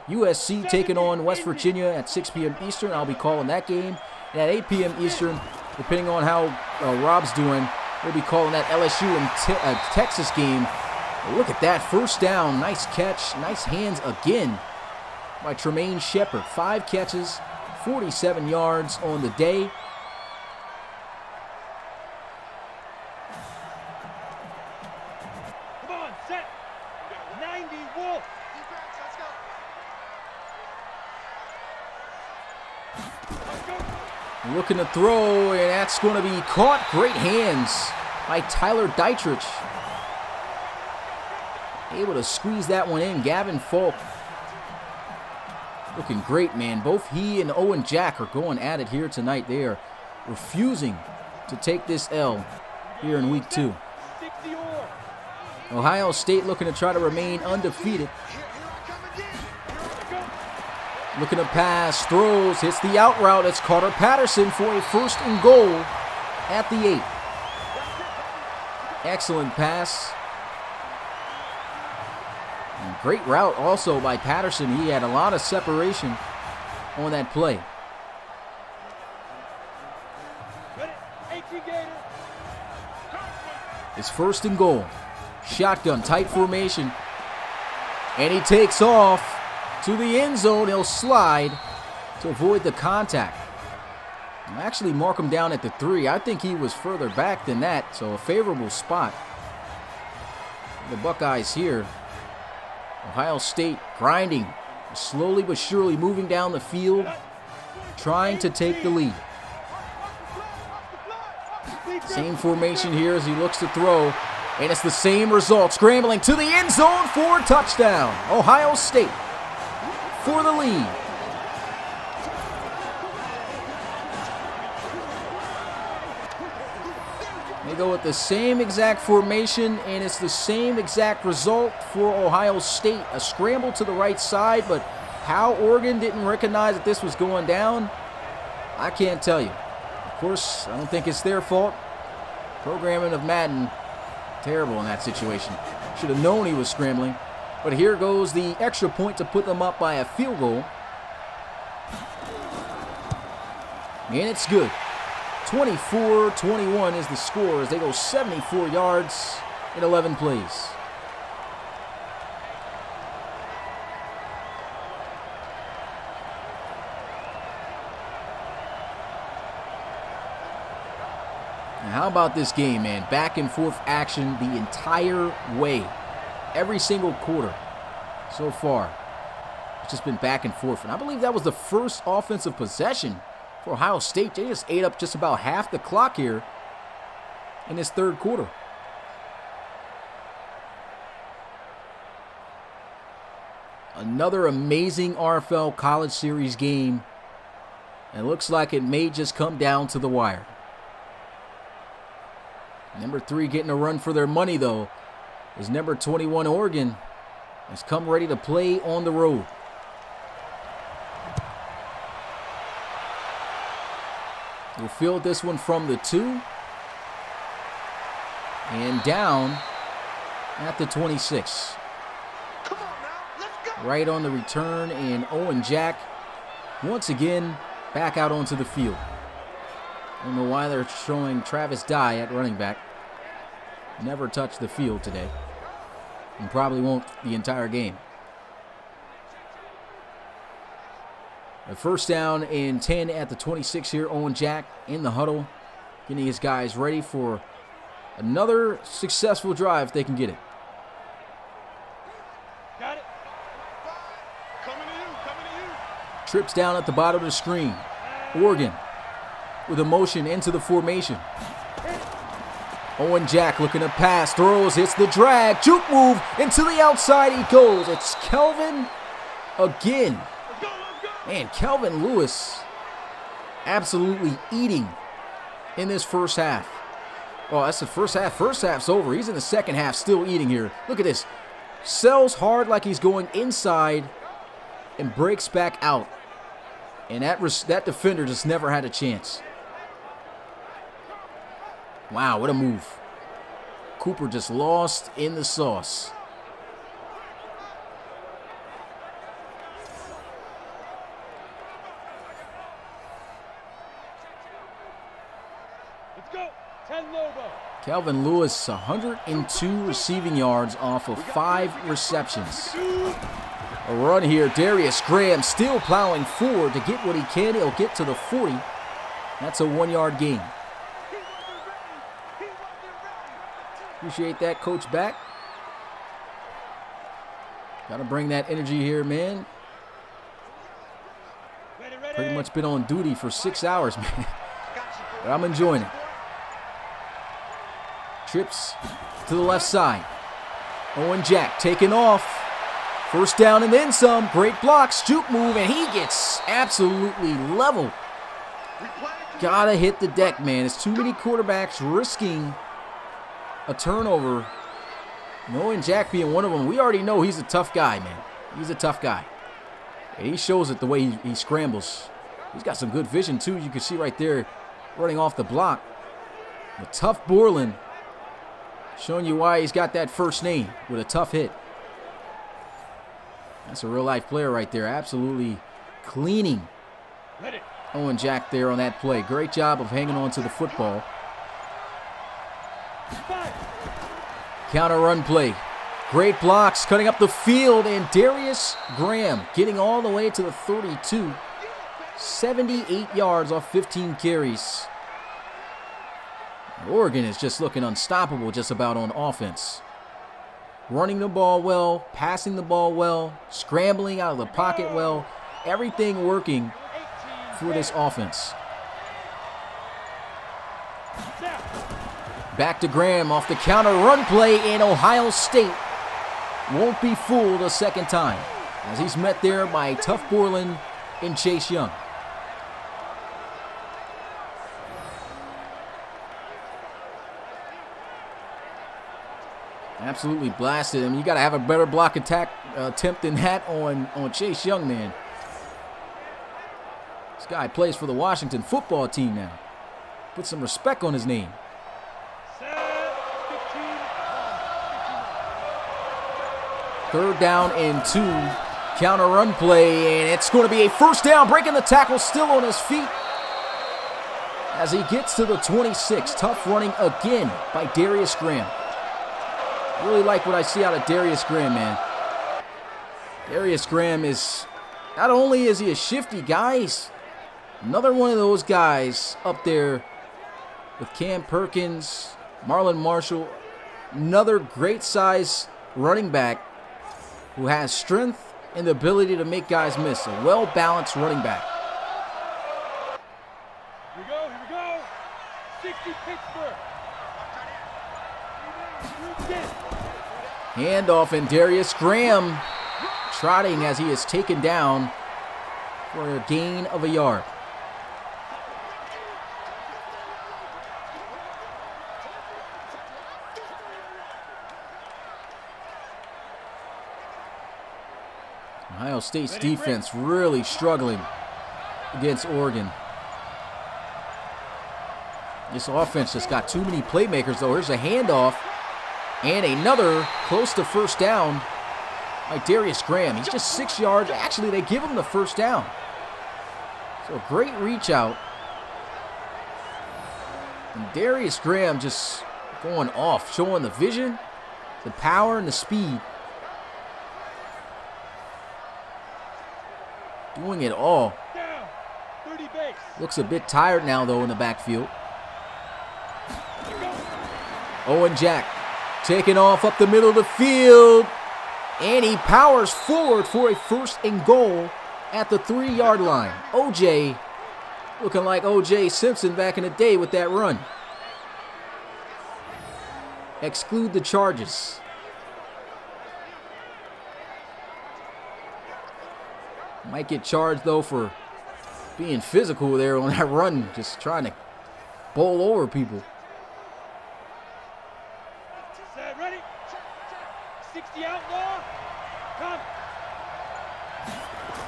USC taking on West Virginia at 6 p.m. Eastern. I'll be calling that game. And at 8 p.m. Eastern, depending on how Rob's doing, we'll be calling that LSU and Texas game. Look at that, first down, nice catch, nice hands again by Tremaine Shepard. 5 catches, 47 yards on the day. Come on, set. 90 Wolf. Defense, let's go. Looking to throw, and that's going to be caught. Great hands by Tyler Dietrich. Able to squeeze that one in. Gavin Falk looking great, man. Both he and Owen Jack are going at it here tonight. They are refusing to take this L here in week 2. 60 or. Ohio State looking to try to remain undefeated. Looking to pass, throws, hits the out route. It's Carter Patterson for a 1st and goal at the 8. Excellent pass. And great route also by Patterson. He had a lot of separation on that play. Ready? 18 Gator. It's 1st and goal. Shotgun, tight formation. And he takes off to the end zone. He'll slide to avoid the contact. I'll actually mark him down at the 3. I think he was further back than that, so a favorable spot. The Buckeyes here. Ohio State grinding, slowly but surely moving down the field, trying to take the lead. Same formation here as he looks to throw, and it's the same result. Scrambling to the end zone for a touchdown. Ohio State for the lead. They go with the same exact formation, and it's the same exact result for Ohio State. A scramble to the right side, but how Oregon didn't recognize that this was going down, I can't tell you. Of course, I don't think it's their fault. Programming of Madden, terrible in that situation. Should have known he was scrambling. But here goes the extra point to put them up by a field goal. And it's good. 24-21 is the score as they go 74 yards in 11 plays. Now how about this game, man? Back and forth action the entire way. Every single quarter so far. It's just been back and forth. And I believe that was the first offensive possession for Ohio State. They just ate up just about half the clock here in this 3rd quarter. Another amazing RFL College Series game. And it looks like it may just come down to the wire. Number 3 getting a run for their money, though, is number 21 Oregon has come ready to play on the road. We'll field this one from the 2 and down at the 26. Come on now, let's go. Right on the return, and Owen Jack once again back out onto the field. I don't know why they're showing Travis Dye at running back. Never touched the field today. And probably won't the entire game. A 1st down and 10 at the 26 here. Owen Jack in the huddle, getting his guys ready for another successful drive if they can get it. Got it. Coming to you. Trips down at the bottom of the screen. Oregon with a motion into the formation. Owen Jack looking to pass, throws, hits the drag, juke move, into the outside he goes. It's Kelvin again. Man, Kelvin Lewis absolutely eating in this first half. Oh, that's the first half. First half's over. He's in the second half still eating here. Look at this. Sells hard like he's going inside and breaks back out. And that defender just never had a chance. Wow, what a move. Cooper just lost in the sauce. Go. 10 Lobo. Calvin Lewis, 102 receiving yards off of 5 receptions. A run here. Darius Graham still plowing forward to get what he can. He'll get to the 40. That's a 1-yard gain. Appreciate that, Coach Back. Got to bring that energy here, man. Pretty much been on duty for 6 hours, man. But I'm enjoying it. Trips to the left side. Owen Jack taking off. First down and then some. Great block, juke move, and he gets absolutely leveled. Gotta hit the deck, man. There's too many quarterbacks risking a turnover. Owen Jack being one of them. We already know he's a tough guy, man. He's a tough guy. And he shows it the way he scrambles. He's got some good vision, too. You can see right there running off the block. The tough Borland showing you why he's got that first name with a tough hit. That's a real-life player right there. Absolutely cleaning Owen Jack there on that play. Great job of hanging on to the football. Counter run play. Great blocks cutting up the field, and Darius Graham getting all the way to the 32. 78 yards off 15 carries. Oregon is just looking unstoppable just about on offense. Running the ball well, passing the ball well, scrambling out of the pocket well. Everything working for this offense. Back to Graham off the counter run play, and Ohio State won't be fooled a second time as he's met there by tough Borland and Chase Young. Absolutely blasted him. You got to have a better block attack attempt than that on Chase Young, man. This guy plays for the Washington football team now. Put some respect on his name. Third down and 2. Counter run play, and it's going to be a first down. Breaking the tackle, still on his feet as he gets to the 26. Tough running again by Darius Graham. Really like what I see out of Darius Graham, man. Darius Graham is, not only is he a shifty guy, he's another one of those guys up there with Cam Perkins, Marlon Marshall, another great size running back who has strength and the ability to make guys miss. A well-balanced running back. Here we go. 60 Pittsburgh. Handoff, and Darius Graham trotting as he is taken down for a gain of a yard. Ohio State's defense really struggling against Oregon. This offense just got too many playmakers, though. Here's a handoff. And another close to first down by Darius Graham. He's just 6 yards. Actually, they give him the first down. So a great reach out. And Darius Graham just going off, showing the vision, the power, and the speed. Doing it all. Looks a bit tired now, though, in the backfield. Owen Jack taking off up the middle of the field, and he powers forward for a first and goal at the 3-yard line. OJ looking like OJ Simpson back in the day with that run. Exclude the charges. Might get charged, though, for being physical there on that run, just trying to bowl over people. Ready? 60 outlaw. Come.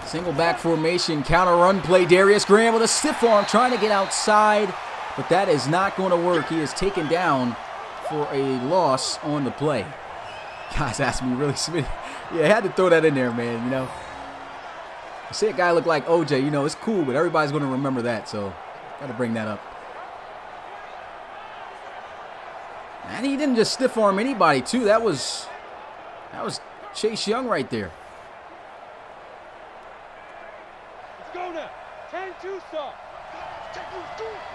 Single back formation, counter run play. Darius Graham with a stiff arm trying to get outside, but that is not going to work. He is taken down for a loss on the play. Guys asked me really, yeah, I had to throw that in there, man, you know. I see a guy look like OJ, you know, it's cool, but everybody's going to remember that, so got to bring that up. And he didn't just stiff arm anybody, too. That was Chase Young right there. Let's go now. 10-2 soft.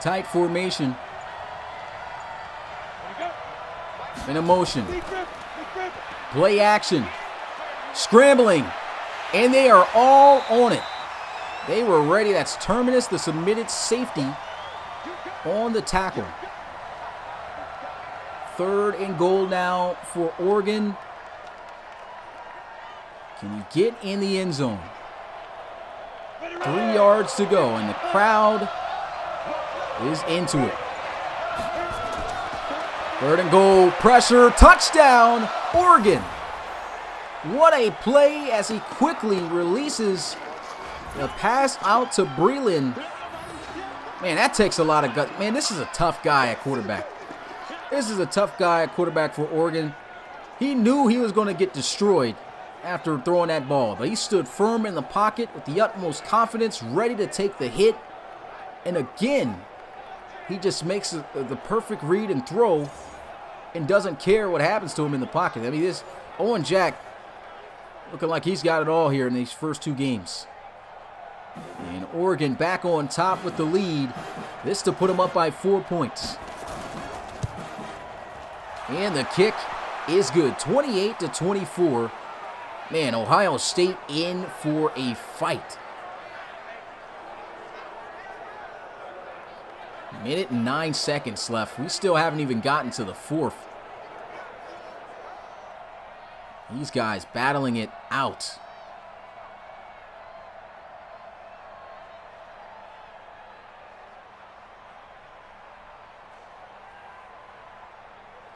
Tight formation. There you go. In a motion. Big rip. Play action. Scrambling. And they are all on it. They were ready. That's Terminus, the submitted safety, on the tackle. 3rd and goal now for Oregon. Can you get in the end zone? 3 yards to go, and the crowd is into it. 3rd and goal, pressure, touchdown, Oregon. What a play as he quickly releases the pass out to Breland. Man, that takes a lot of guts. Man, this is a tough guy at quarterback. This is a tough guy at quarterback for Oregon. He knew he was going to get destroyed after throwing that ball, but he stood firm in the pocket with the utmost confidence, ready to take the hit. And again, he just makes the perfect read and throw and doesn't care what happens to him in the pocket. I mean, this Owen Jack looking like he's got it all here in these first 2 games. And Oregon back on top with the lead. This to put them up by 4 points. And the kick is good. 28-24. Man, Ohio State in for a fight. Minute and 9 seconds left. We still haven't even gotten to the 4th. These guys battling it out.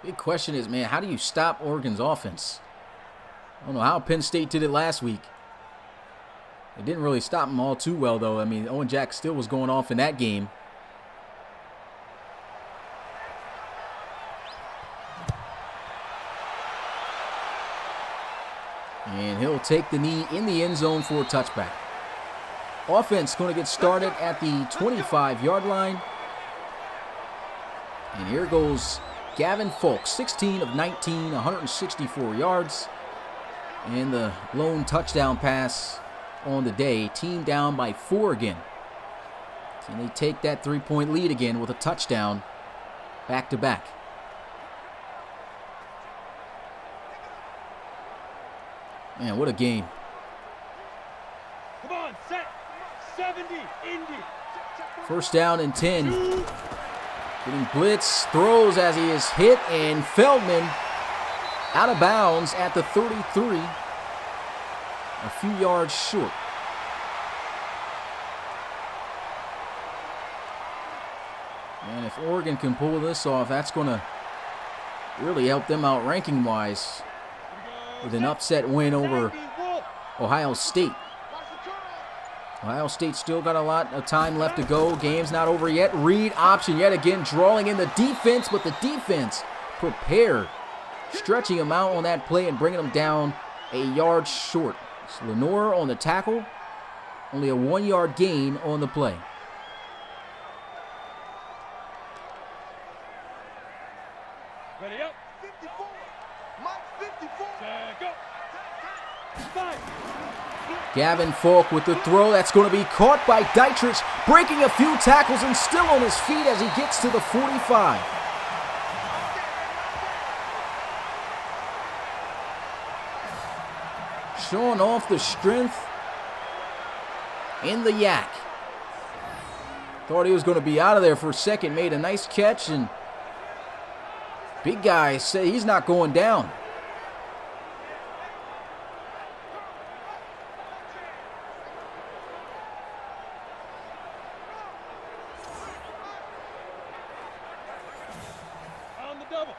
Big question is, man, how do you stop Oregon's offense? I don't know how Penn State did it last week. They didn't really stop them all too well, though. I mean, Owen Jack still was going off in that game. And he'll take the knee in the end zone for a touchback. Offense going to get started at the 25-yard line. And here goes Gavin Folk, 16 of 19, 164 yards. And the lone touchdown pass on the day. Team down by 4 again. And they take that 3-point lead again with a touchdown back-to-back. Man, what a game. Come on, set. 70, Indy. 1st down and 10. Getting blitz, throws as he is hit, and Feldman out of bounds at the 33. A few yards short. And if Oregon can pull this off, that's going to really help them out ranking-wise with an upset win over Ohio State. Ohio State still got a lot of time left to go. Game's not over yet. Read option yet again, drawing in the defense, but the defense prepared. Stretching them out on that play and bringing them down a yard short. It's Lenore on the tackle. Only a 1-yard gain on the play. Ready up. 54. Mike 54. Go. 5. Gavin Folk with the throw. That's going to be caught by Dietrich, breaking a few tackles and still on his feet as he gets to the 45. Showing off the strength in the yak. Thought he was going to be out of there for a second. Made a nice catch, and big guy say he's not going down. On the double.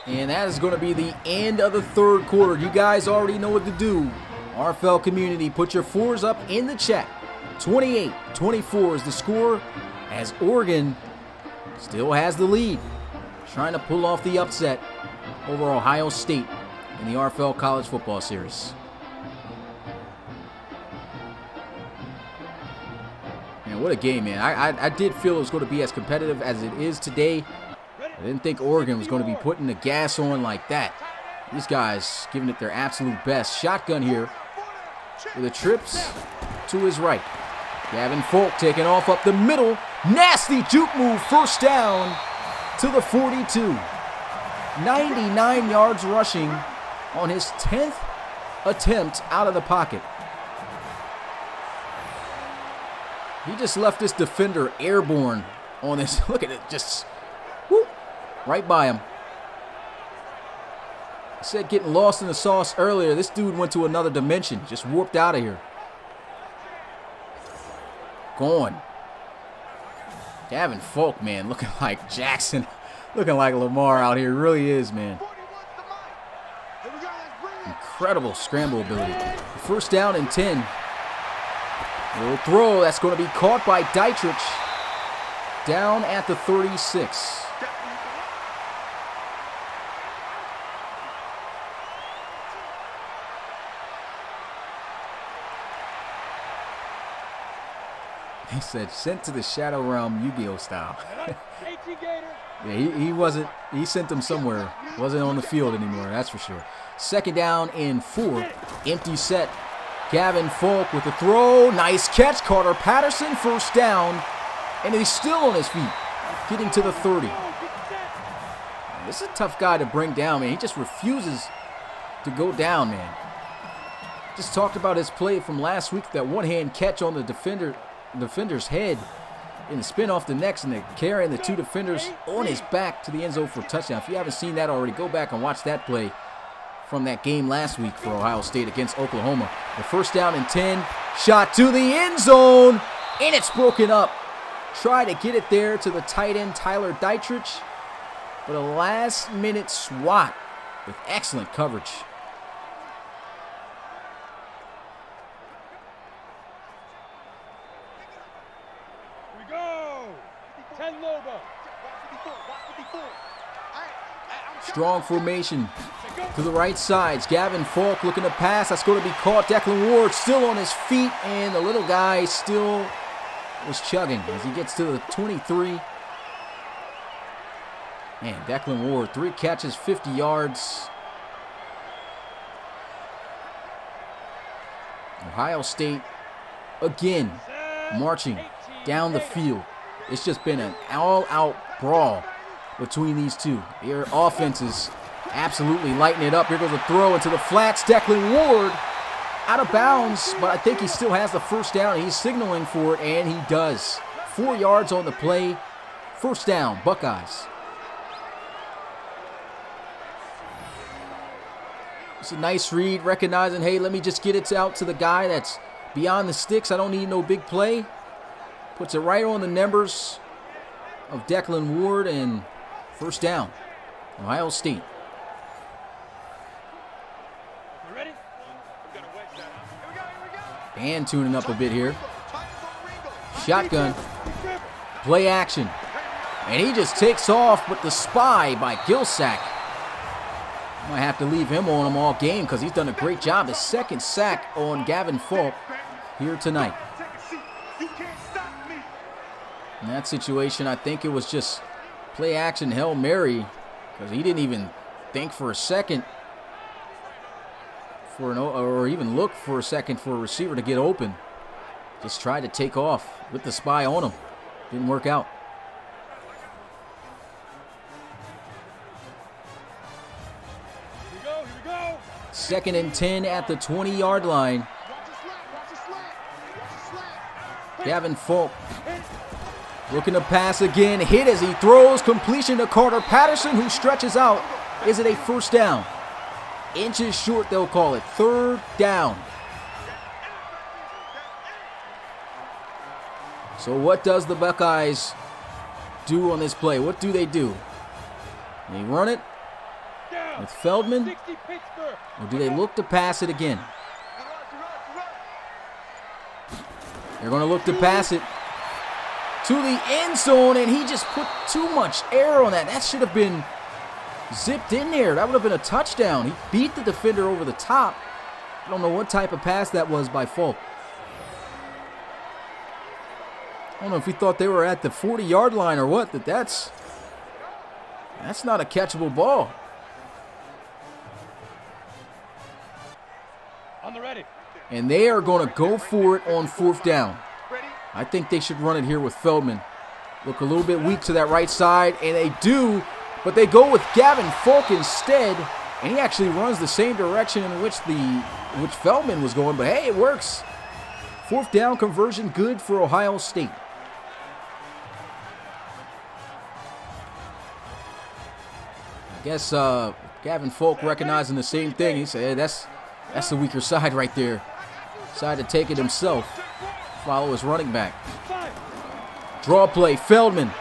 And that is going to be the end of the 3rd quarter. You guys already know what to do. RFL community, put your 4s up in the chat. 28-24 is the score as Oregon still has the lead. Trying to pull off the upset over Ohio State in the RFL College Football Series. Man, what a game, man. I did feel it was going to be as competitive as it is today. I didn't think Oregon was going to be putting the gas on like that. These guys giving it their absolute best. Shotgun here with the trips to his right. Gavin Folk taking off up the middle. Nasty juke move, first down to the 42. 99 yards rushing on his 10th attempt out of the pocket. He just left this defender airborne on this. Look at it, just whoop, right by him. I said getting lost in the sauce earlier. This dude went to another dimension, just warped out of here. Going. Gavin Folk, man, looking like Jackson, looking like Lamar out here. Really is, man. Incredible scramble ability. First down and 10. Little throw that's going to be caught by Dietrich down at the 36. He said, sent to the Shadow Realm Yu-Gi-Oh style. Yeah, he wasn't, he sent them somewhere. Wasn't on the field anymore, that's for sure. Second down and 4. Empty set. Gavin Folk with the throw. Nice catch. Carter Patterson, first down. And he's still on his feet, getting to the 30. This is a tough guy to bring down, man. He just refuses to go down, man. Just talked about his play from last week, that one-hand catch on the defender's head in the spin off the next, and they're carrying the two defenders on his back to the end zone for a touchdown. If you haven't seen that already, go back and watch that play from that game last week for Ohio State against Oklahoma. The first down and 10, shot to the end zone, and it's broken up. Try to get it there to the tight end, Tyler Dietrich, but a last-minute swat with excellent coverage. Here we go. 10 Lobo. Strong formation to the right sides. Gavin Folk looking to pass. That's going to be caught. Declan Ward still on his feet, and the little guy still was chugging as he gets to the 23. Man, Declan Ward, 3 catches, 50 yards. Ohio State again marching down the field. It's just been an all-out brawl between these two. Their offenses absolutely lighting it up. Here goes a throw into the flats. Declan Ward out of bounds, but I think he still has the first down. He's signaling for it, and he does. 4 yards on the play. First down, Buckeyes. It's a nice read, recognizing, hey, let me just get it out to the guy that's beyond the sticks. I don't need no big play. Puts it right on the numbers of Declan Ward, and first down, Ohio State. You ready? And tuning up a bit here. Shotgun, play action. And he just takes off with the spy by Gilsack. Might have to leave him on him all game because he's done a great job. The second sack on Gavin Folk here tonight. In that situation, I think it was just play action Hail Mary, because he didn't even think for a second for or even look for a second for a receiver to get open. Just tried to take off with the spy on him. Didn't work out. Here we go. Second and 10 at the 20-yard line. Gavin Folk looking to pass again. Hit as he throws. Completion to Carter Patterson, who stretches out. Is it a first down? Inches short, they'll call it. Third down. So what does the Buckeyes do on this play? What do? They run it with Feldman, or do they look to pass it again? They're going to look to pass it to the end zone, and he just put too much air on that. That should have been zipped in there. That would have been a touchdown. He beat the defender over the top. I don't know what type of pass that was by Folk. I don't know if he thought they were at the 40-yard line or what. That's That's not a catchable ball. On the ready. And they are going to go for it on 4th down. I think they should run it here with Feldman. Look a little bit weak to that right side, and they do, but they go with Gavin Folk instead, and he actually runs the same direction in which Feldman was going, but hey, it works. 4th down conversion good for Ohio State. I guess Gavin Folk recognizing the same thing. He said, hey, that's the weaker side right there. Decided to take it himself. Follow his running back. Draw play, Feldman.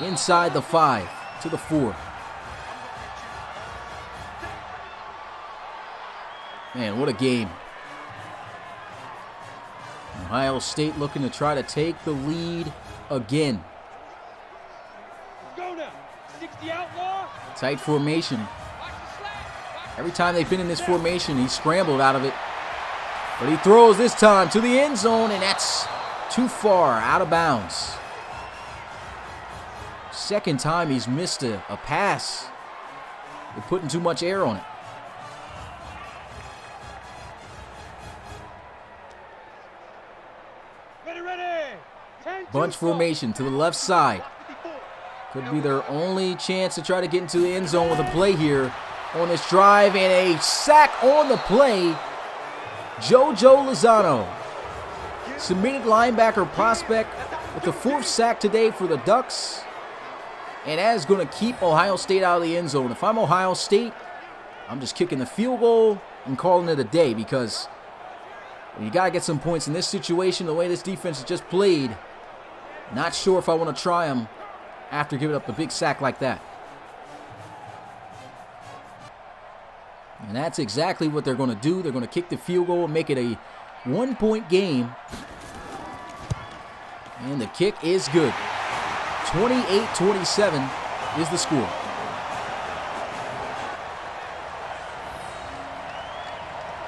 Inside the 5 to the 4. Man, what a game. Ohio State looking to try to take the lead again. Go now. 60 outlaw. Tight formation. Every time they've been in this formation, he's scrambled out of it. But he throws this time to the end zone, and that's too far, out of bounds. Second time he's missed a pass. They're putting too much air on it. Ready. Bunch formation to the left side. Could be their only chance to try to get into the end zone with a play here on this drive, and a sack on the play. JoJo Lozano, submitted linebacker prospect, with the 4th sack today for the Ducks, and that is going to keep Ohio State out of the end zone. If I'm Ohio State, I'm just kicking the field goal and calling it a day, because you got to get some points in this situation. The way this defense has just played, not sure if I want to try them after giving up a big sack like that. And that's exactly what they're going to do. They're going to kick the field goal and make it a 1-point game. And the kick is good. 28-27 is the score.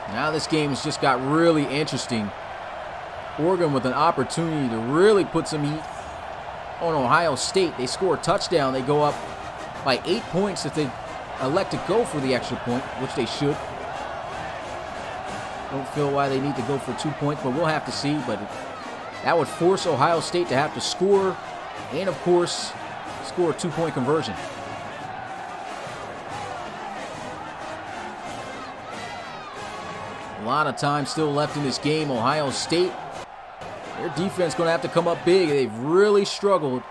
Now this game has just got really interesting. Oregon with an opportunity to really put some heat on Ohio State. They score a touchdown. They go up by 8 points if they elect to go for the extra point, which they should. Don't feel why they need to go for 2 points, but we'll have to see. But that would force Ohio State to have to score and, of course, score a 2-point conversion. A lot of time still left in this game. Ohio State, their defense going to have to come up big. They've really struggled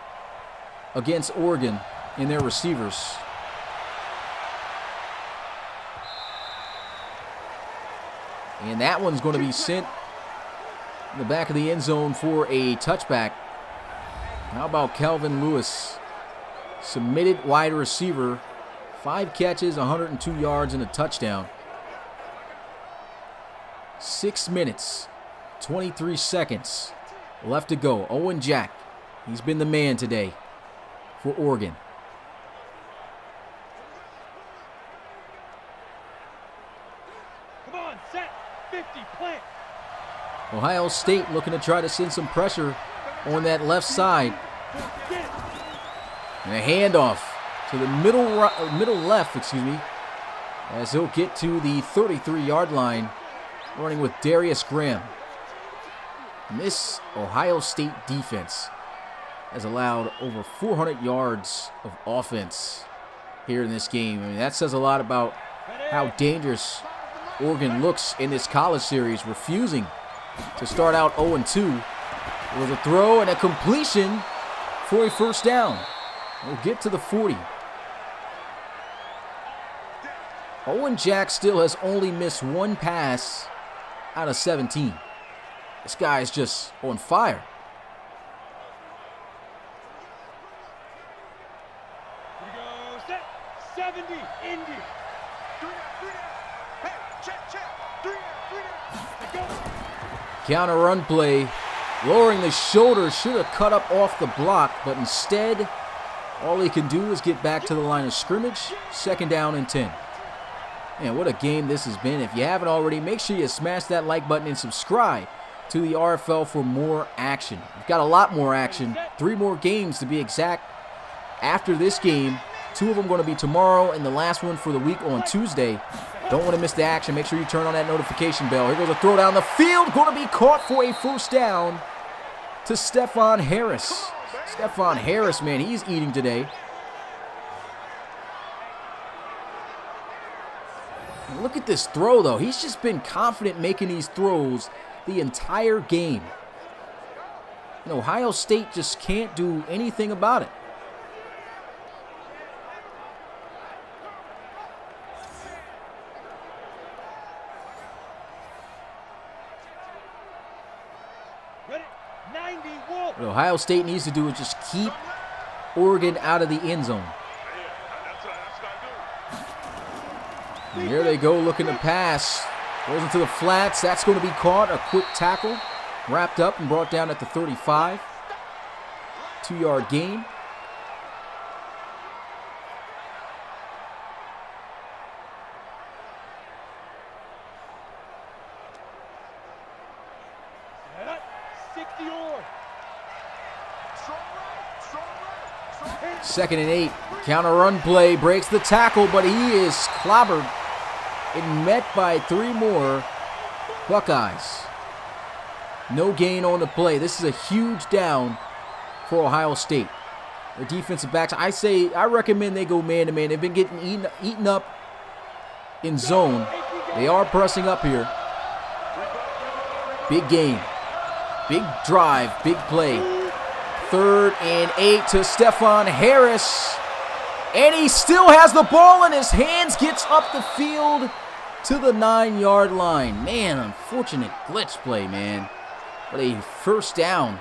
against Oregon in their receivers. And that one's going to be sent in the back of the end zone for a touchback. How about Calvin Lewis? Submitted wide receiver. 5 catches, 102 yards, and a touchdown. 6 minutes, 23 seconds left to go. Owen Jack, he's been the man today for Oregon. Come on, set. 50, plant. Ohio State looking to try to send some pressure on that left side. And a handoff to the middle left, as he'll get to the 33-yard line, running with Darius Graham. And this Ohio State defense has allowed over 400 yards of offense here in this game. I mean, that says a lot about how dangerous Oregon looks in this college series, refusing to start out 0-2. With a throw and a completion for a first down. We'll get to the 40. Owen Jack still has only missed 1 pass out of 17. This guy is just on fire. Here we go, set. 70, Indy. Hey, check. 3 Go. Counter run play. Lowering the shoulder, should have cut up off the block, but instead, all he can do is get back to the line of scrimmage. 2nd down and 10. Man, what a game this has been. If you haven't already, make sure you smash that like button and subscribe to the RFL for more action. We've got a lot more action. 3 more games to be exact. after this game. 2 of them going to be tomorrow, and the last one for the week on Tuesday. Don't want to miss the action. Make sure you turn on that notification bell. Here goes a throw down the field. Going to be caught for a first down to Stephon Harris. Stephon Harris, man, he's eating today. And look at this throw, though. He's just been confident making these throws the entire game. And Ohio State just can't do anything about it. What Ohio State needs to do is just keep Oregon out of the end zone. And here they go looking to pass. Goes into the flats. That's going to be caught. A quick tackle. Wrapped up and brought down at the 35. 2-yard gain. Second and 8. Counter run play. Breaks the tackle, but he is clobbered and met by 3 more Buckeyes. No gain on the play. This is a huge down for Ohio State. Their defensive backs, I recommend they go man-to-man. They've been getting eaten up in zone. They are pressing up here. Big game. Big drive. Big play. 3rd and 8 to Stephon Harris. And he still has the ball in his hands. Gets up the field to the 9-yard line. Man, unfortunate glitch play, man. But a first down.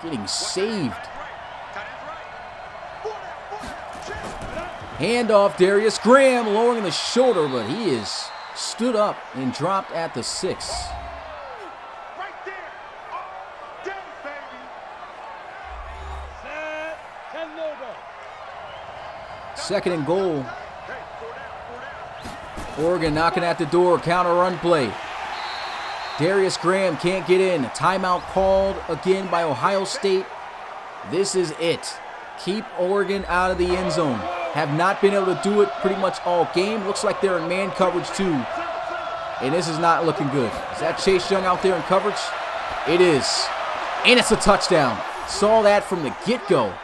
Getting saved. Handoff, Darius Graham lowering the shoulder, but he is stood up and dropped at the 6. Second and goal. Oregon knocking at the door. Counter run play. Darius Graham can't get in. Timeout called again by Ohio State. This is it. Keep Oregon out of the end zone. Have not been able to do it pretty much all game. Looks like they're in man coverage too. And this is not looking good. Is that Chase Young out there in coverage? It is. And it's a touchdown. Saw that from the get-go.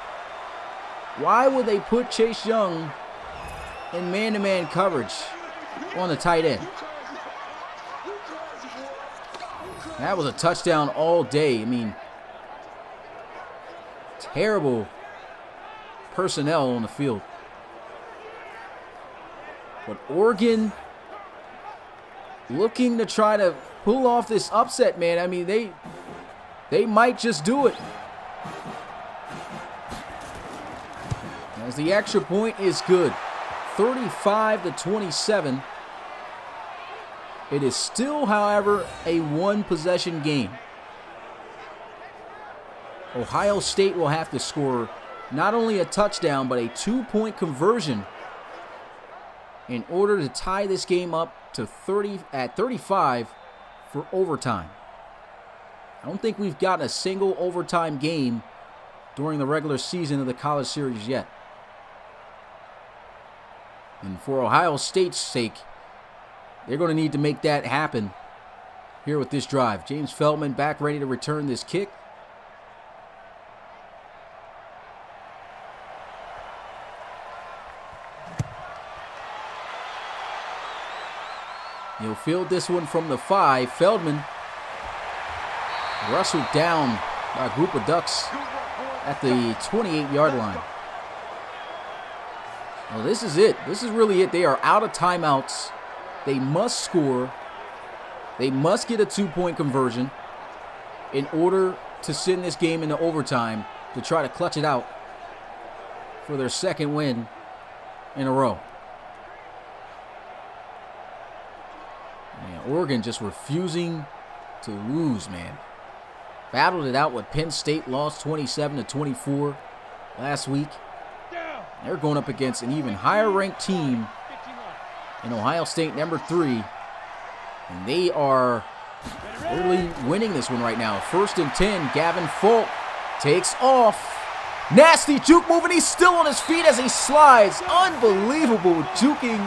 Why would they put Chase Young in man-to-man coverage on the tight end? That was a touchdown all day. I mean, terrible personnel on the field. But Oregon looking to try to pull off this upset, man. I mean, they might just do it. As the extra point is good. 35-27. It is still, however, a 1-possession game. Ohio State will have to score not only a touchdown, but a 2-point conversion in order to tie this game up to 35 for overtime. I don't think we've gotten a single overtime game during the regular season of the college series yet. And for Ohio State's sake, they're going to need to make that happen here with this drive. James Feldman back ready to return this kick. He'll field this one from the 5. Feldman wrestled down by a group of Ducks at the 28-yard line. Well, this is it. This is really it. They are out of timeouts. They must score. They must get a 2-point conversion in order to send this game into overtime to try to clutch it out for their second win in a row. Man, Oregon just refusing to lose, man. Battled it out with Penn State, lost 27-24 last week. They're going up against an even higher ranked team in Ohio State, number 3. And they're barely winning this one right now. 1st and 10. Gavin Folk takes off. Nasty juke move, and he's still on his feet as he slides. Unbelievable juking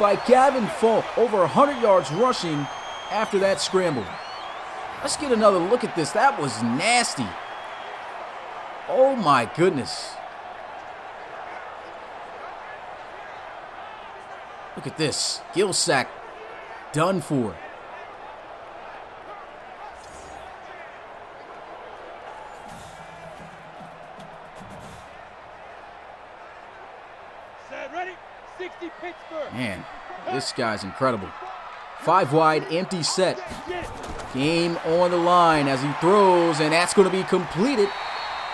by Gavin Folk. Over 100 yards rushing after that scramble. Let's get another look at this. That was nasty. Oh my goodness. Look at this. Gilsack done for. Set, ready, 60 Pittsburgh. Man, this guy's incredible. 5 wide, empty set. Game on the line as he throws, and that's going to be completed.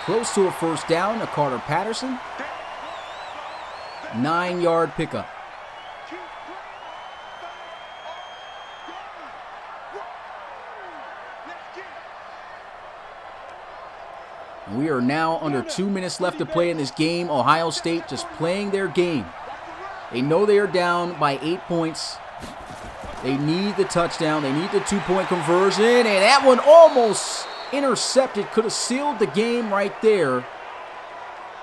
Close to a 1st down to Carter Patterson. 9-yard pickup. We are now under 2 minutes left to play in this game. Ohio State just playing their game. They know they are down by 8 points. They need the touchdown. They need the 2-point conversion. And that one almost intercepted. Could have sealed the game right there.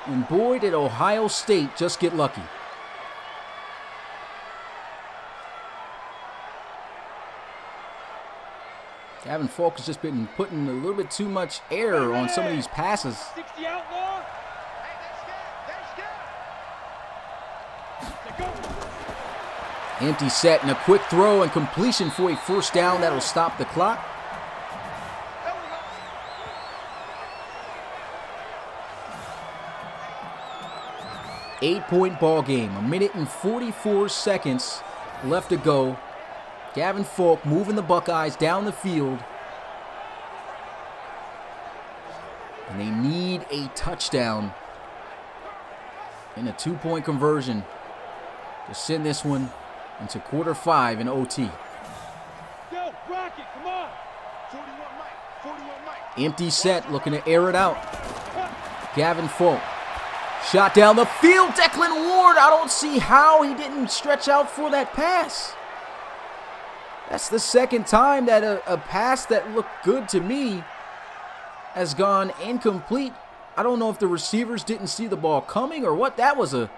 And boy, did Ohio State just get lucky. Gavin Folk has just been putting a little bit too much air on some of these passes. 60 outlaw. Empty set and a quick throw and completion for a 1st down. That'll stop the clock. Eight-point ball game. 1 minute and 44 seconds left to go. Gavin Folk moving the Buckeyes down the field. And they need a touchdown and a 2-point conversion to send this one into quarter 5 in OT. Go, Rocket, come on. 41 Mike. Empty set, looking to air it out. Gavin Folk. Shot down the field. Declan Ward. I don't see how he didn't stretch out for that pass. That's the 2nd time that a pass that looked good to me has gone incomplete. I don't know if the receivers didn't see the ball coming or what. That was a...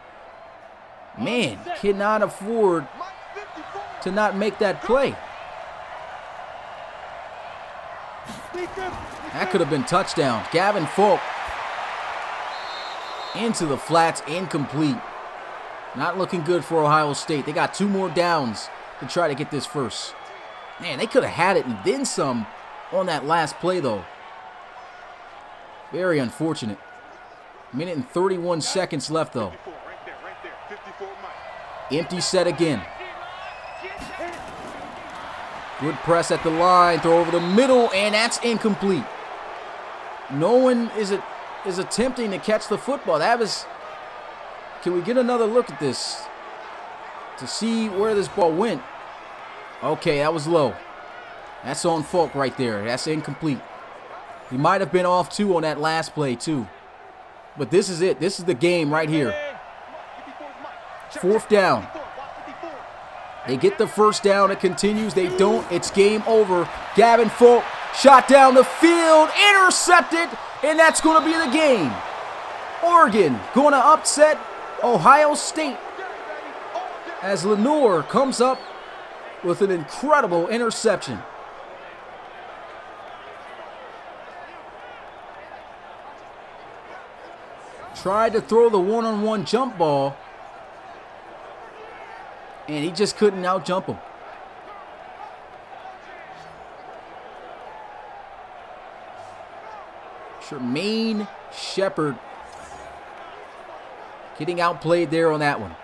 Man, cannot afford to not make that play. That could have been touchdown. Gavin Folk into the flats, incomplete. Not looking good for Ohio State. They got 2 more downs to try to get this first. Man, they could have had it and then some on that last play, though. Very unfortunate. 1 minute and 31 seconds left, though. Empty set again. Good press at the line. Throw over the middle, and that's incomplete. No one is attempting to catch the football. That was... Can we get another look at this to see where this ball went? Okay, that was low. That's on Folk right there. That's incomplete. He might have been off, too, on that last play, too. But this is it. This is the game right here. 4th down. They get the 1st down. It continues. They don't. It's game over. Gavin Folk shot down the field. Intercepted. And that's going to be the game. Oregon going to upset Ohio State as Lenore comes up with an incredible interception. Tried to throw the one-on-one jump ball, and he just couldn't out-jump him. Tremaine Shepard getting outplayed there on that one.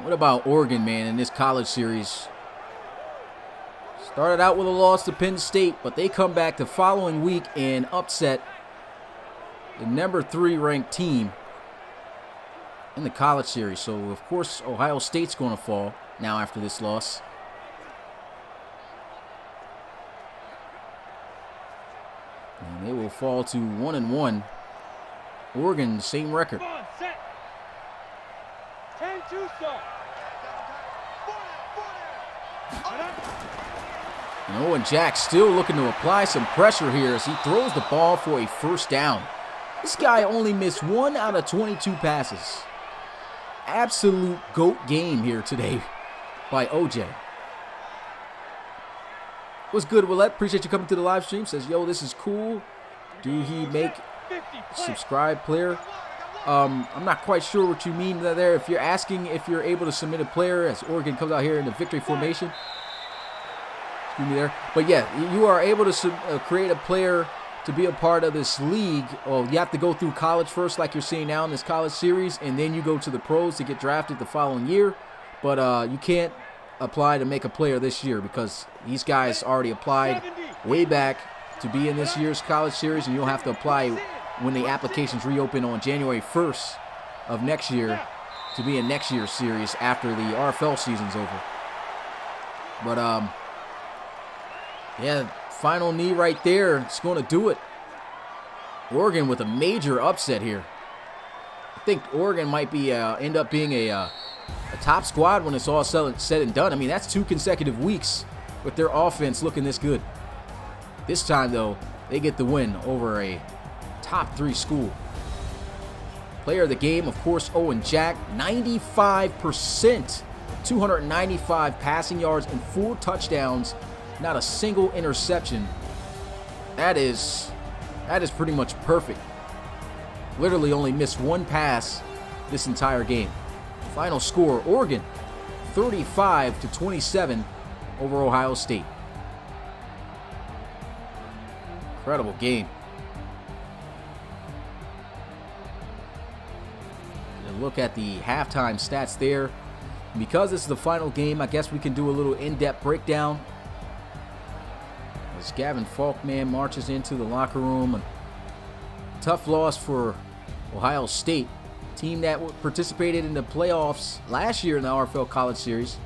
What about Oregon, man, in this college series? Started out with a loss to Penn State, but they come back the following week and upset the number 3 ranked team in the college series. So, of course, Ohio State's going to fall now after this loss. And they will fall to 1-1. Oregon, same record. Come on, set. 10-2 start. And Owen Jack still looking to apply some pressure here as he throws the ball for a first down. This guy only missed 1 out of 22 passes. Absolute GOAT game here today by OJ. What's good, Willette? Appreciate you coming to the live stream. Says, yo, this is cool. Do he make subscribe player? I'm not quite sure what you mean there. If you're asking if you're able to submit a player as Oregon comes out here in the victory formation. Excuse me there. But yeah, you are able to create a player to be a part of this league. Oh, you have to go through college first like you're seeing now in this college series. And then you go to the pros to get drafted the following year. But you can't apply to make a player this year because these guys already applied way back to be in this year's college series, and you'll have to apply when the applications reopen on January 1st of next year to be in next year's series after the RFL season's over. But yeah, final knee right there. It's going to do it. Oregon with a major upset here. I think Oregon might be end up being a top squad when it's all said and done. I mean, that's 2 consecutive weeks with their offense looking this good. This time, though, they get the win over a top 3 school. Player of the game, of course, Owen Jack. 95%, 295 passing yards and 4 touchdowns. Not a single interception. That is pretty much perfect. Literally only missed 1 pass this entire game. Final score, Oregon 35-27 over Ohio State. Incredible game. And look at the halftime stats there. And because this is the final game, I guess we can do a little in-depth breakdown. As Gavin Falkman marches into the locker room. A tough loss for Ohio State. Team that participated in the playoffs last year in the RFL College Series.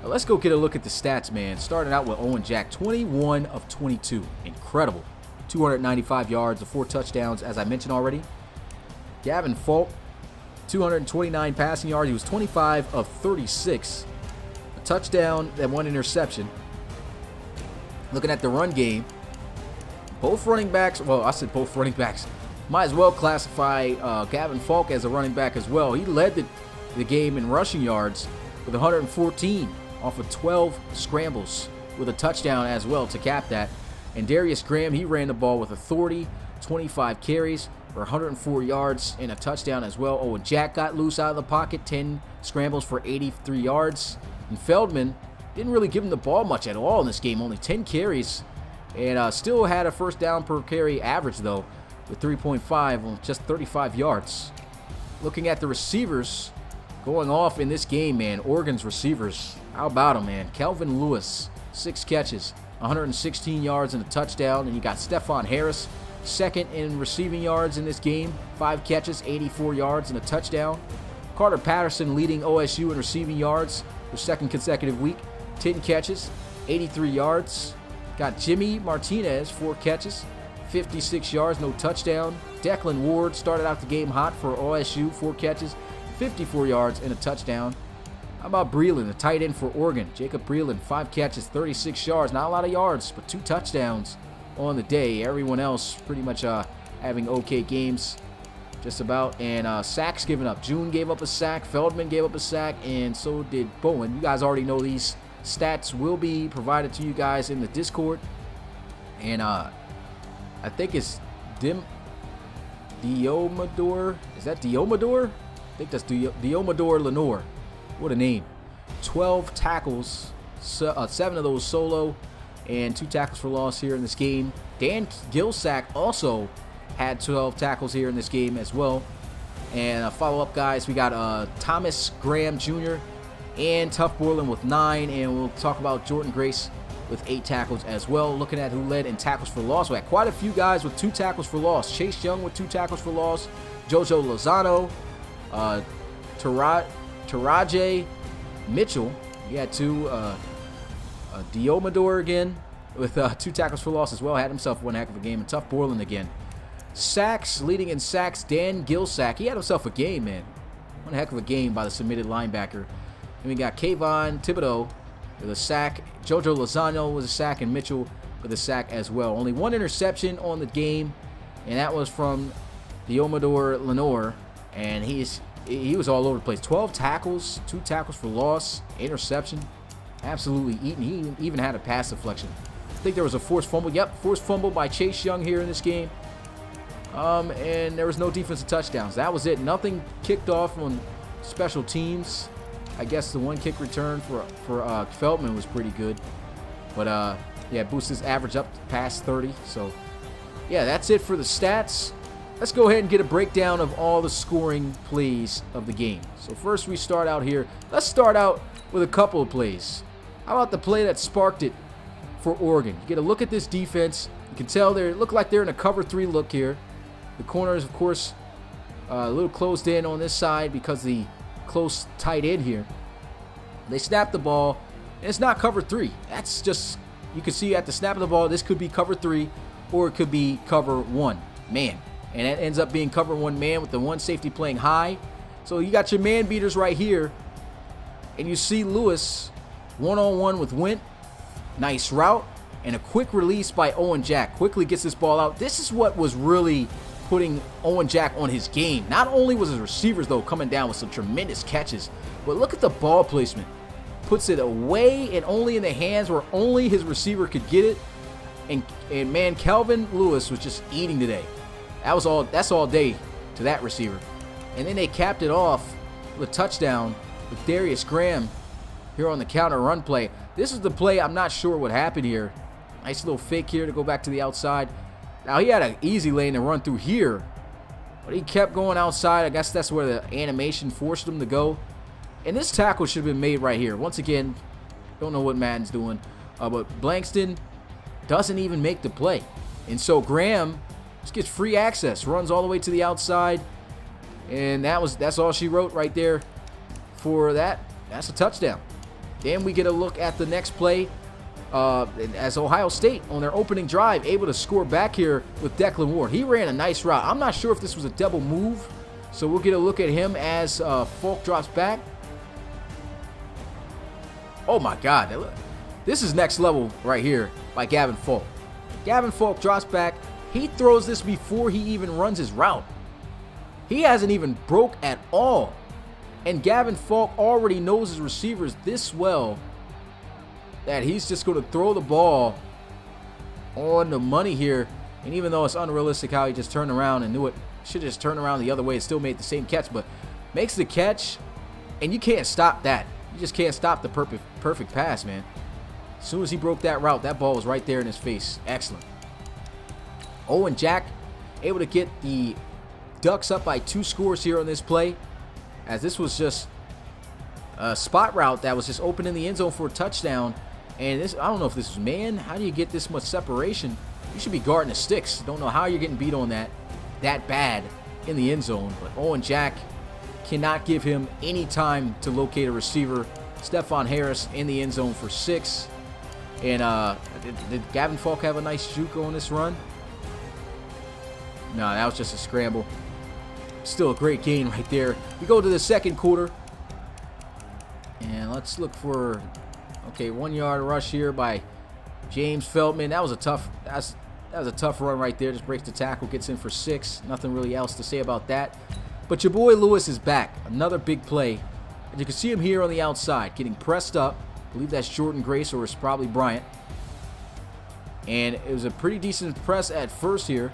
Now let's go get a look at the stats, man. Starting out with Owen Jack, 21 of 22. Incredible. 295 yards and 4 touchdowns, as I mentioned already. Gavin Falk, 229 passing yards. He was 25 of 36. A touchdown and 1 interception. Looking at the run game, both running backs, well, I said both running backs. Might as well classify Gavin Falk as a running back as well. He led the game in rushing yards with 114 off of 12 scrambles with a touchdown as well to cap that. And Darius Graham, he ran the ball with authority, 25 carries for 104 yards and a touchdown as well. Owen Jack got loose out of the pocket, 10 scrambles for 83 yards. And Feldman didn't really give him the ball much at all in this game, only 10 carries. And still had a first down per carry average, though, with 3.5 on just 35 yards. Looking at the receivers going off in this game, man, Oregon's receivers, how about them, man? Kelvin Lewis, 6 catches, 116 yards and a touchdown. And you got Stephon Harris, second in receiving yards in this game, 5 catches, 84 yards and a touchdown. Carter Patterson leading OSU in receiving yards for second consecutive week, 10 catches, 83 yards. Got Jimmy Martinez, 4 catches, 56 yards, no touchdown. Declan Ward started out the game hot for OSU, 4 catches, 54 yards and a touchdown. How about Breeland, the tight end for Oregon? Jacob Breeland, 5 catches, 36 yards. Not a lot of yards, but 2 touchdowns on the day. Everyone else pretty much having okay games just about. And sacks given up. June gave up a sack. Feldman gave up a sack. And so did Bowen. You guys already know these stats will be provided to you guys in the Discord. And I think it's Diomador. Is that Diomador? I think that's Diomador Lenore. What a name. 12 tackles, 7 of those solo, and 2 tackles for loss here in this game. Dan Gilsack also had 12 tackles here in this game as well. And follow-up guys, we got Thomas Graham Jr. and Tuff Borland with 9, and we'll talk about Jordan Grace with 8 tackles as well. Looking at who led in tackles for loss, we had quite a few guys with 2 tackles for loss. Chase Young with 2 tackles for loss, Jojo Lozano, Taraje Mitchell, he had 2. Diomador again with 2 tackles for loss as well. Had himself one heck of a game. And Tuff Borland again. Sacks, leading in sacks, Dan Gilsack. He had himself a game, man. One heck of a game by the submitted linebacker. And we got Kayvon Thibodeau with a sack. Jojo Lozano was a sack, and Mitchell with a sack as well. Only one interception on the game, and that was from Diomedor Lenore, and he was all over the place. 12 tackles, 2 tackles for loss, interception. Absolutely eaten. He even had a pass deflection. I think there was a forced fumble. Yep, forced fumble by Chase Young here in this game. And there was no defensive touchdowns. That was it. Nothing kicked off on special teams. I guess the one kick return for Feldman was pretty good. But, yeah, boosts his average up past 30. So, yeah, that's it for the stats. Let's go ahead and get a breakdown of all the scoring plays of the game. So first we start out here. Let's start out with a couple of plays. How about the play that sparked it for Oregon? You get a look at this defense. You can tell they look like they're in a cover 3 look here. The corners, of course, a little closed in on this side because the close tight end here. They snap the ball, and it's not cover 3. That's just, you can see at the snap of the ball, this could be cover 3 or it could be cover 1 man. And that ends up being cover 1 man with the one safety playing high. So you got your man beaters right here. And you see Lewis one-on-one with Wint. Nice route. And a quick release by Owen Jack. Quickly gets this ball out. This is what was really putting Owen Jack on his game. Not only was his receivers, though, coming down with some tremendous catches, but look at the ball placement. Puts it away and only in the hands where only his receiver could get it. And man, Calvin Lewis was just eating today. That's all day to that receiver. And then they capped it off with a touchdown with Darius Graham here on the counter run play. This is the play I'm not sure what happened here. Nice little fake here to go back to the outside. Now he had an easy lane to run through here, but he kept going outside. I guess that's where the animation forced him to go. And this tackle should have been made right here. Once again, don't know what Madden's doing. But Blankston doesn't even make the play. And so Graham just gets free access, runs all the way to the outside, and that's all she wrote right there for that. That's a touchdown. Then we get a look at the next play as Ohio State on their opening drive able to score back here with Declan Ward. He ran a nice route. I'm not sure if this was a double move, so we'll get a look at him as Falk drops back. Oh my God, this is next level right here by Gavin Falk. Gavin Falk drops back. He throws this before he even runs his route. He hasn't even broke at all. And Gavin Falk already knows his receivers this well that he's just going to throw the ball on the money here. And even though it's unrealistic how he just turned around and knew it, should have just turned around the other way and still made the same catch. But makes the catch, and you can't stop that. You just can't stop the perfect pass, man. As soon as he broke that route, that ball was right there in his face. Excellent. Owen Jack able to get the Ducks up by 2 scores here on this play, as this was just a spot route that was just open in the end zone for a touchdown. And this, I don't know if this was man. How do you get this much separation? You should be guarding the sticks. Don't know how you're getting beat on that bad in the end zone. But Owen Jack cannot give him any time to locate a receiver. Stephon Harris in the end zone for 6. And did Gavin Falk have a nice juke on this run? No, that was just a scramble. Still a great gain right there. We go to the second quarter. And let's look for, okay, 1 yard rush here by James Feldman. That was a tough run right there. Just breaks the tackle, gets in for 6. Nothing really else to say about that. But your boy Lewis is back. Another big play. And you can see him here on the outside getting pressed up. I believe that's Jordan Grace, or it's probably Bryant. And it was a pretty decent press at first here.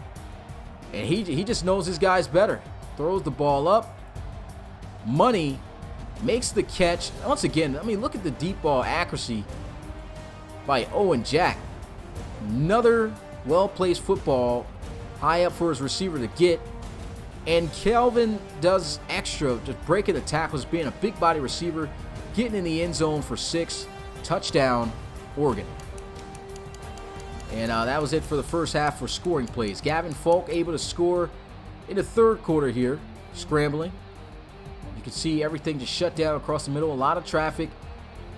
And he just knows his guys better. Throws the ball up. Money makes the catch. Once again, I mean, look at the deep ball accuracy by Owen Jack. Another well-placed football high up for his receiver to get. And Calvin does extra, just breaking the tackles, being a big body receiver, getting in the end zone for 6. Touchdown, Oregon. And that was it for the first half for scoring plays. Gavin Falk able to score in the third quarter here, scrambling. You can see everything just shut down across the middle, a lot of traffic.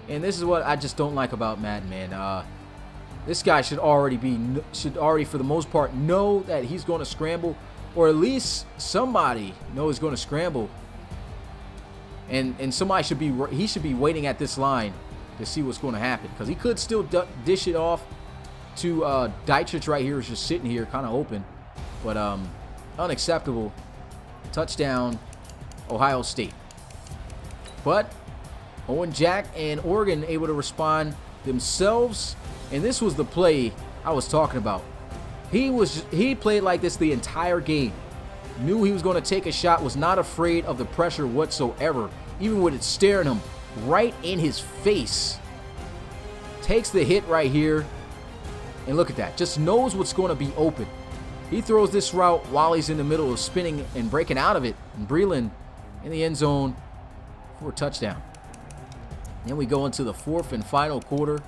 And this is what I just don't like about Madden, man. This guy should already for the most part know that he's going to scramble, or at least somebody know he's going to scramble. And somebody should be waiting at this line to see what's going to happen, because he could still dish it off to Dietrich right here, who's just sitting here kind of open. But unacceptable. Touchdown, Ohio State. But Owen Jack and Oregon able to respond themselves, and this was the play I was talking about. He played like this the entire game. Knew he was going to take a shot, was not afraid of the pressure whatsoever, even with it staring him right in his face. Takes the hit right here, and look at that. Just knows what's going to be open. He throws this route while he's in the middle of spinning and breaking out of it, and Breland in the end zone for a touchdown. Then we go into the fourth and final quarter.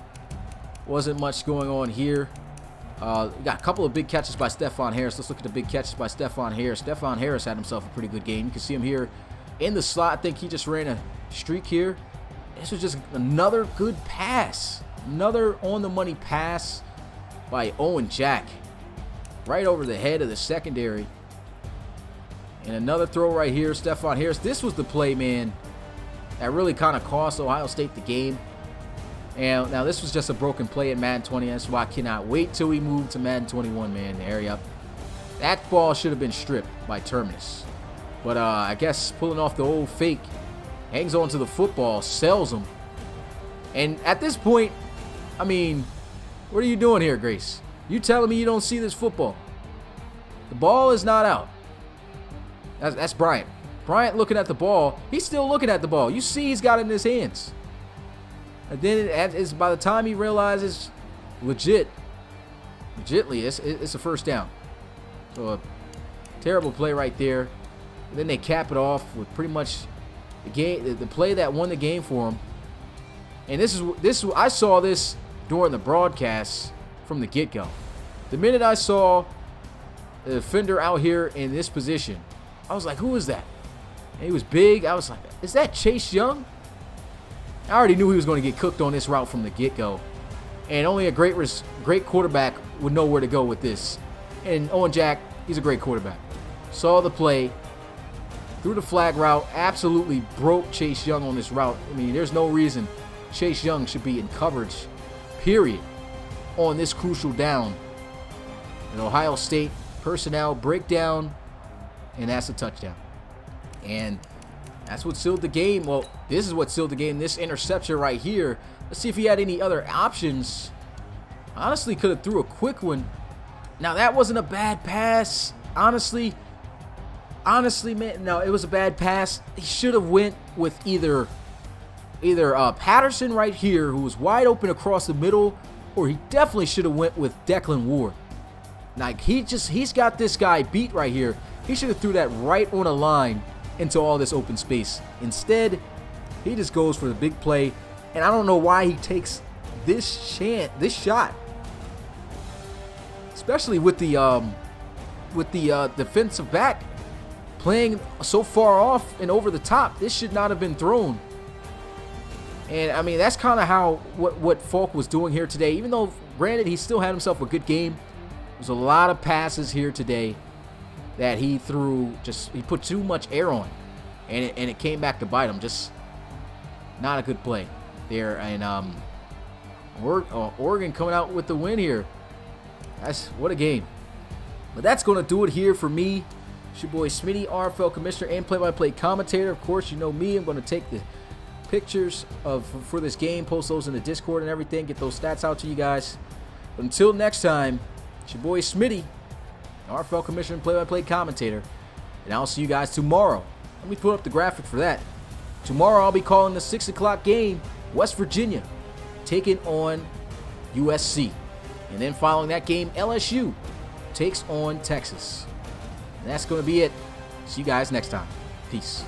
Wasn't much going on here. We got a couple of big catches by Stephon Harris. Let's look at the big catches by Stephon Harris. Stephon Harris had himself a pretty good game. You can see him here in the slot. I think he just ran a streak here. This was just another good pass. Another on-the-money pass by Owen Jack. Right over the head of the secondary. And another throw right here, Stephon Harris. This was the play, man, that really kind of cost Ohio State the game. And now this was just a broken play in Madden 20. That's why I cannot wait till we move to Madden 21, man. Hurry up. That ball should have been stripped by Terminus. But I guess pulling off the old fake, hangs on to the football, sells him. And at this point, I mean, what are you doing here, Grace? You telling me you don't see this football? The ball is not out. That's Bryant. Bryant looking at the ball. He's still looking at the ball. You see he's got it in his hands. And then by the time he realizes legitly, it's a first down. So a terrible play right there. And then they cap it off with pretty much the play that won the game for him. And I saw this during the broadcast from the get-go. The minute I saw the defender out here in this position, I was like, who is that? And he was big. I was like, is that Chase Young? I already knew he was going to get cooked on this route from the get-go. And only a great quarterback would know where to go with this. And Owen Jack, he's a great quarterback. Saw the play, threw the flag route, absolutely broke Chase Young on this route. I mean, there's no reason Chase Young should be in coverage, period, on this crucial down. And Ohio State personnel breakdown, and that's a touchdown. And that's what sealed the game. Well, this is what sealed the game. This interception right here. Let's see if he had any other options. Honestly, could have threw a quick one. Now, that wasn't a bad pass. Honestly, man, no, it was a bad pass. He should have went with either Patterson right here, who was wide open across the middle, or he definitely should have went with Declan Ward. Like, he's got this guy beat right here. He should have threw that right on a line into all this open space. Instead, he just goes for the big play, and I don't know why he takes this shot, especially with the defensive back playing so far off and over the top. This should not have been thrown. And I mean, that's kind of how what Falk was doing here today. Even though, granted, he still had himself a good game. There's a lot of passes here today that he threw, he put too much air on, and it came back to bite him. Just not a good play there. And Oregon coming out with the win here. What a game. But that's going to do it here for me. It's your boy Smitty, RFL commissioner and play-by-play commentator. Of course, you know me. I'm going to take the pictures for this game, post those in the Discord and everything, get those stats out to you guys. But until next time, it's your boy Smitty, RFL commissioner and play-by-play commentator, and I'll see you guys tomorrow. Let me put up the graphic for that. Tomorrow I'll be calling the 6 o'clock game, West Virginia taking on USC. And then following that game, LSU takes on Texas. And that's going to be it. See you guys next time. Peace.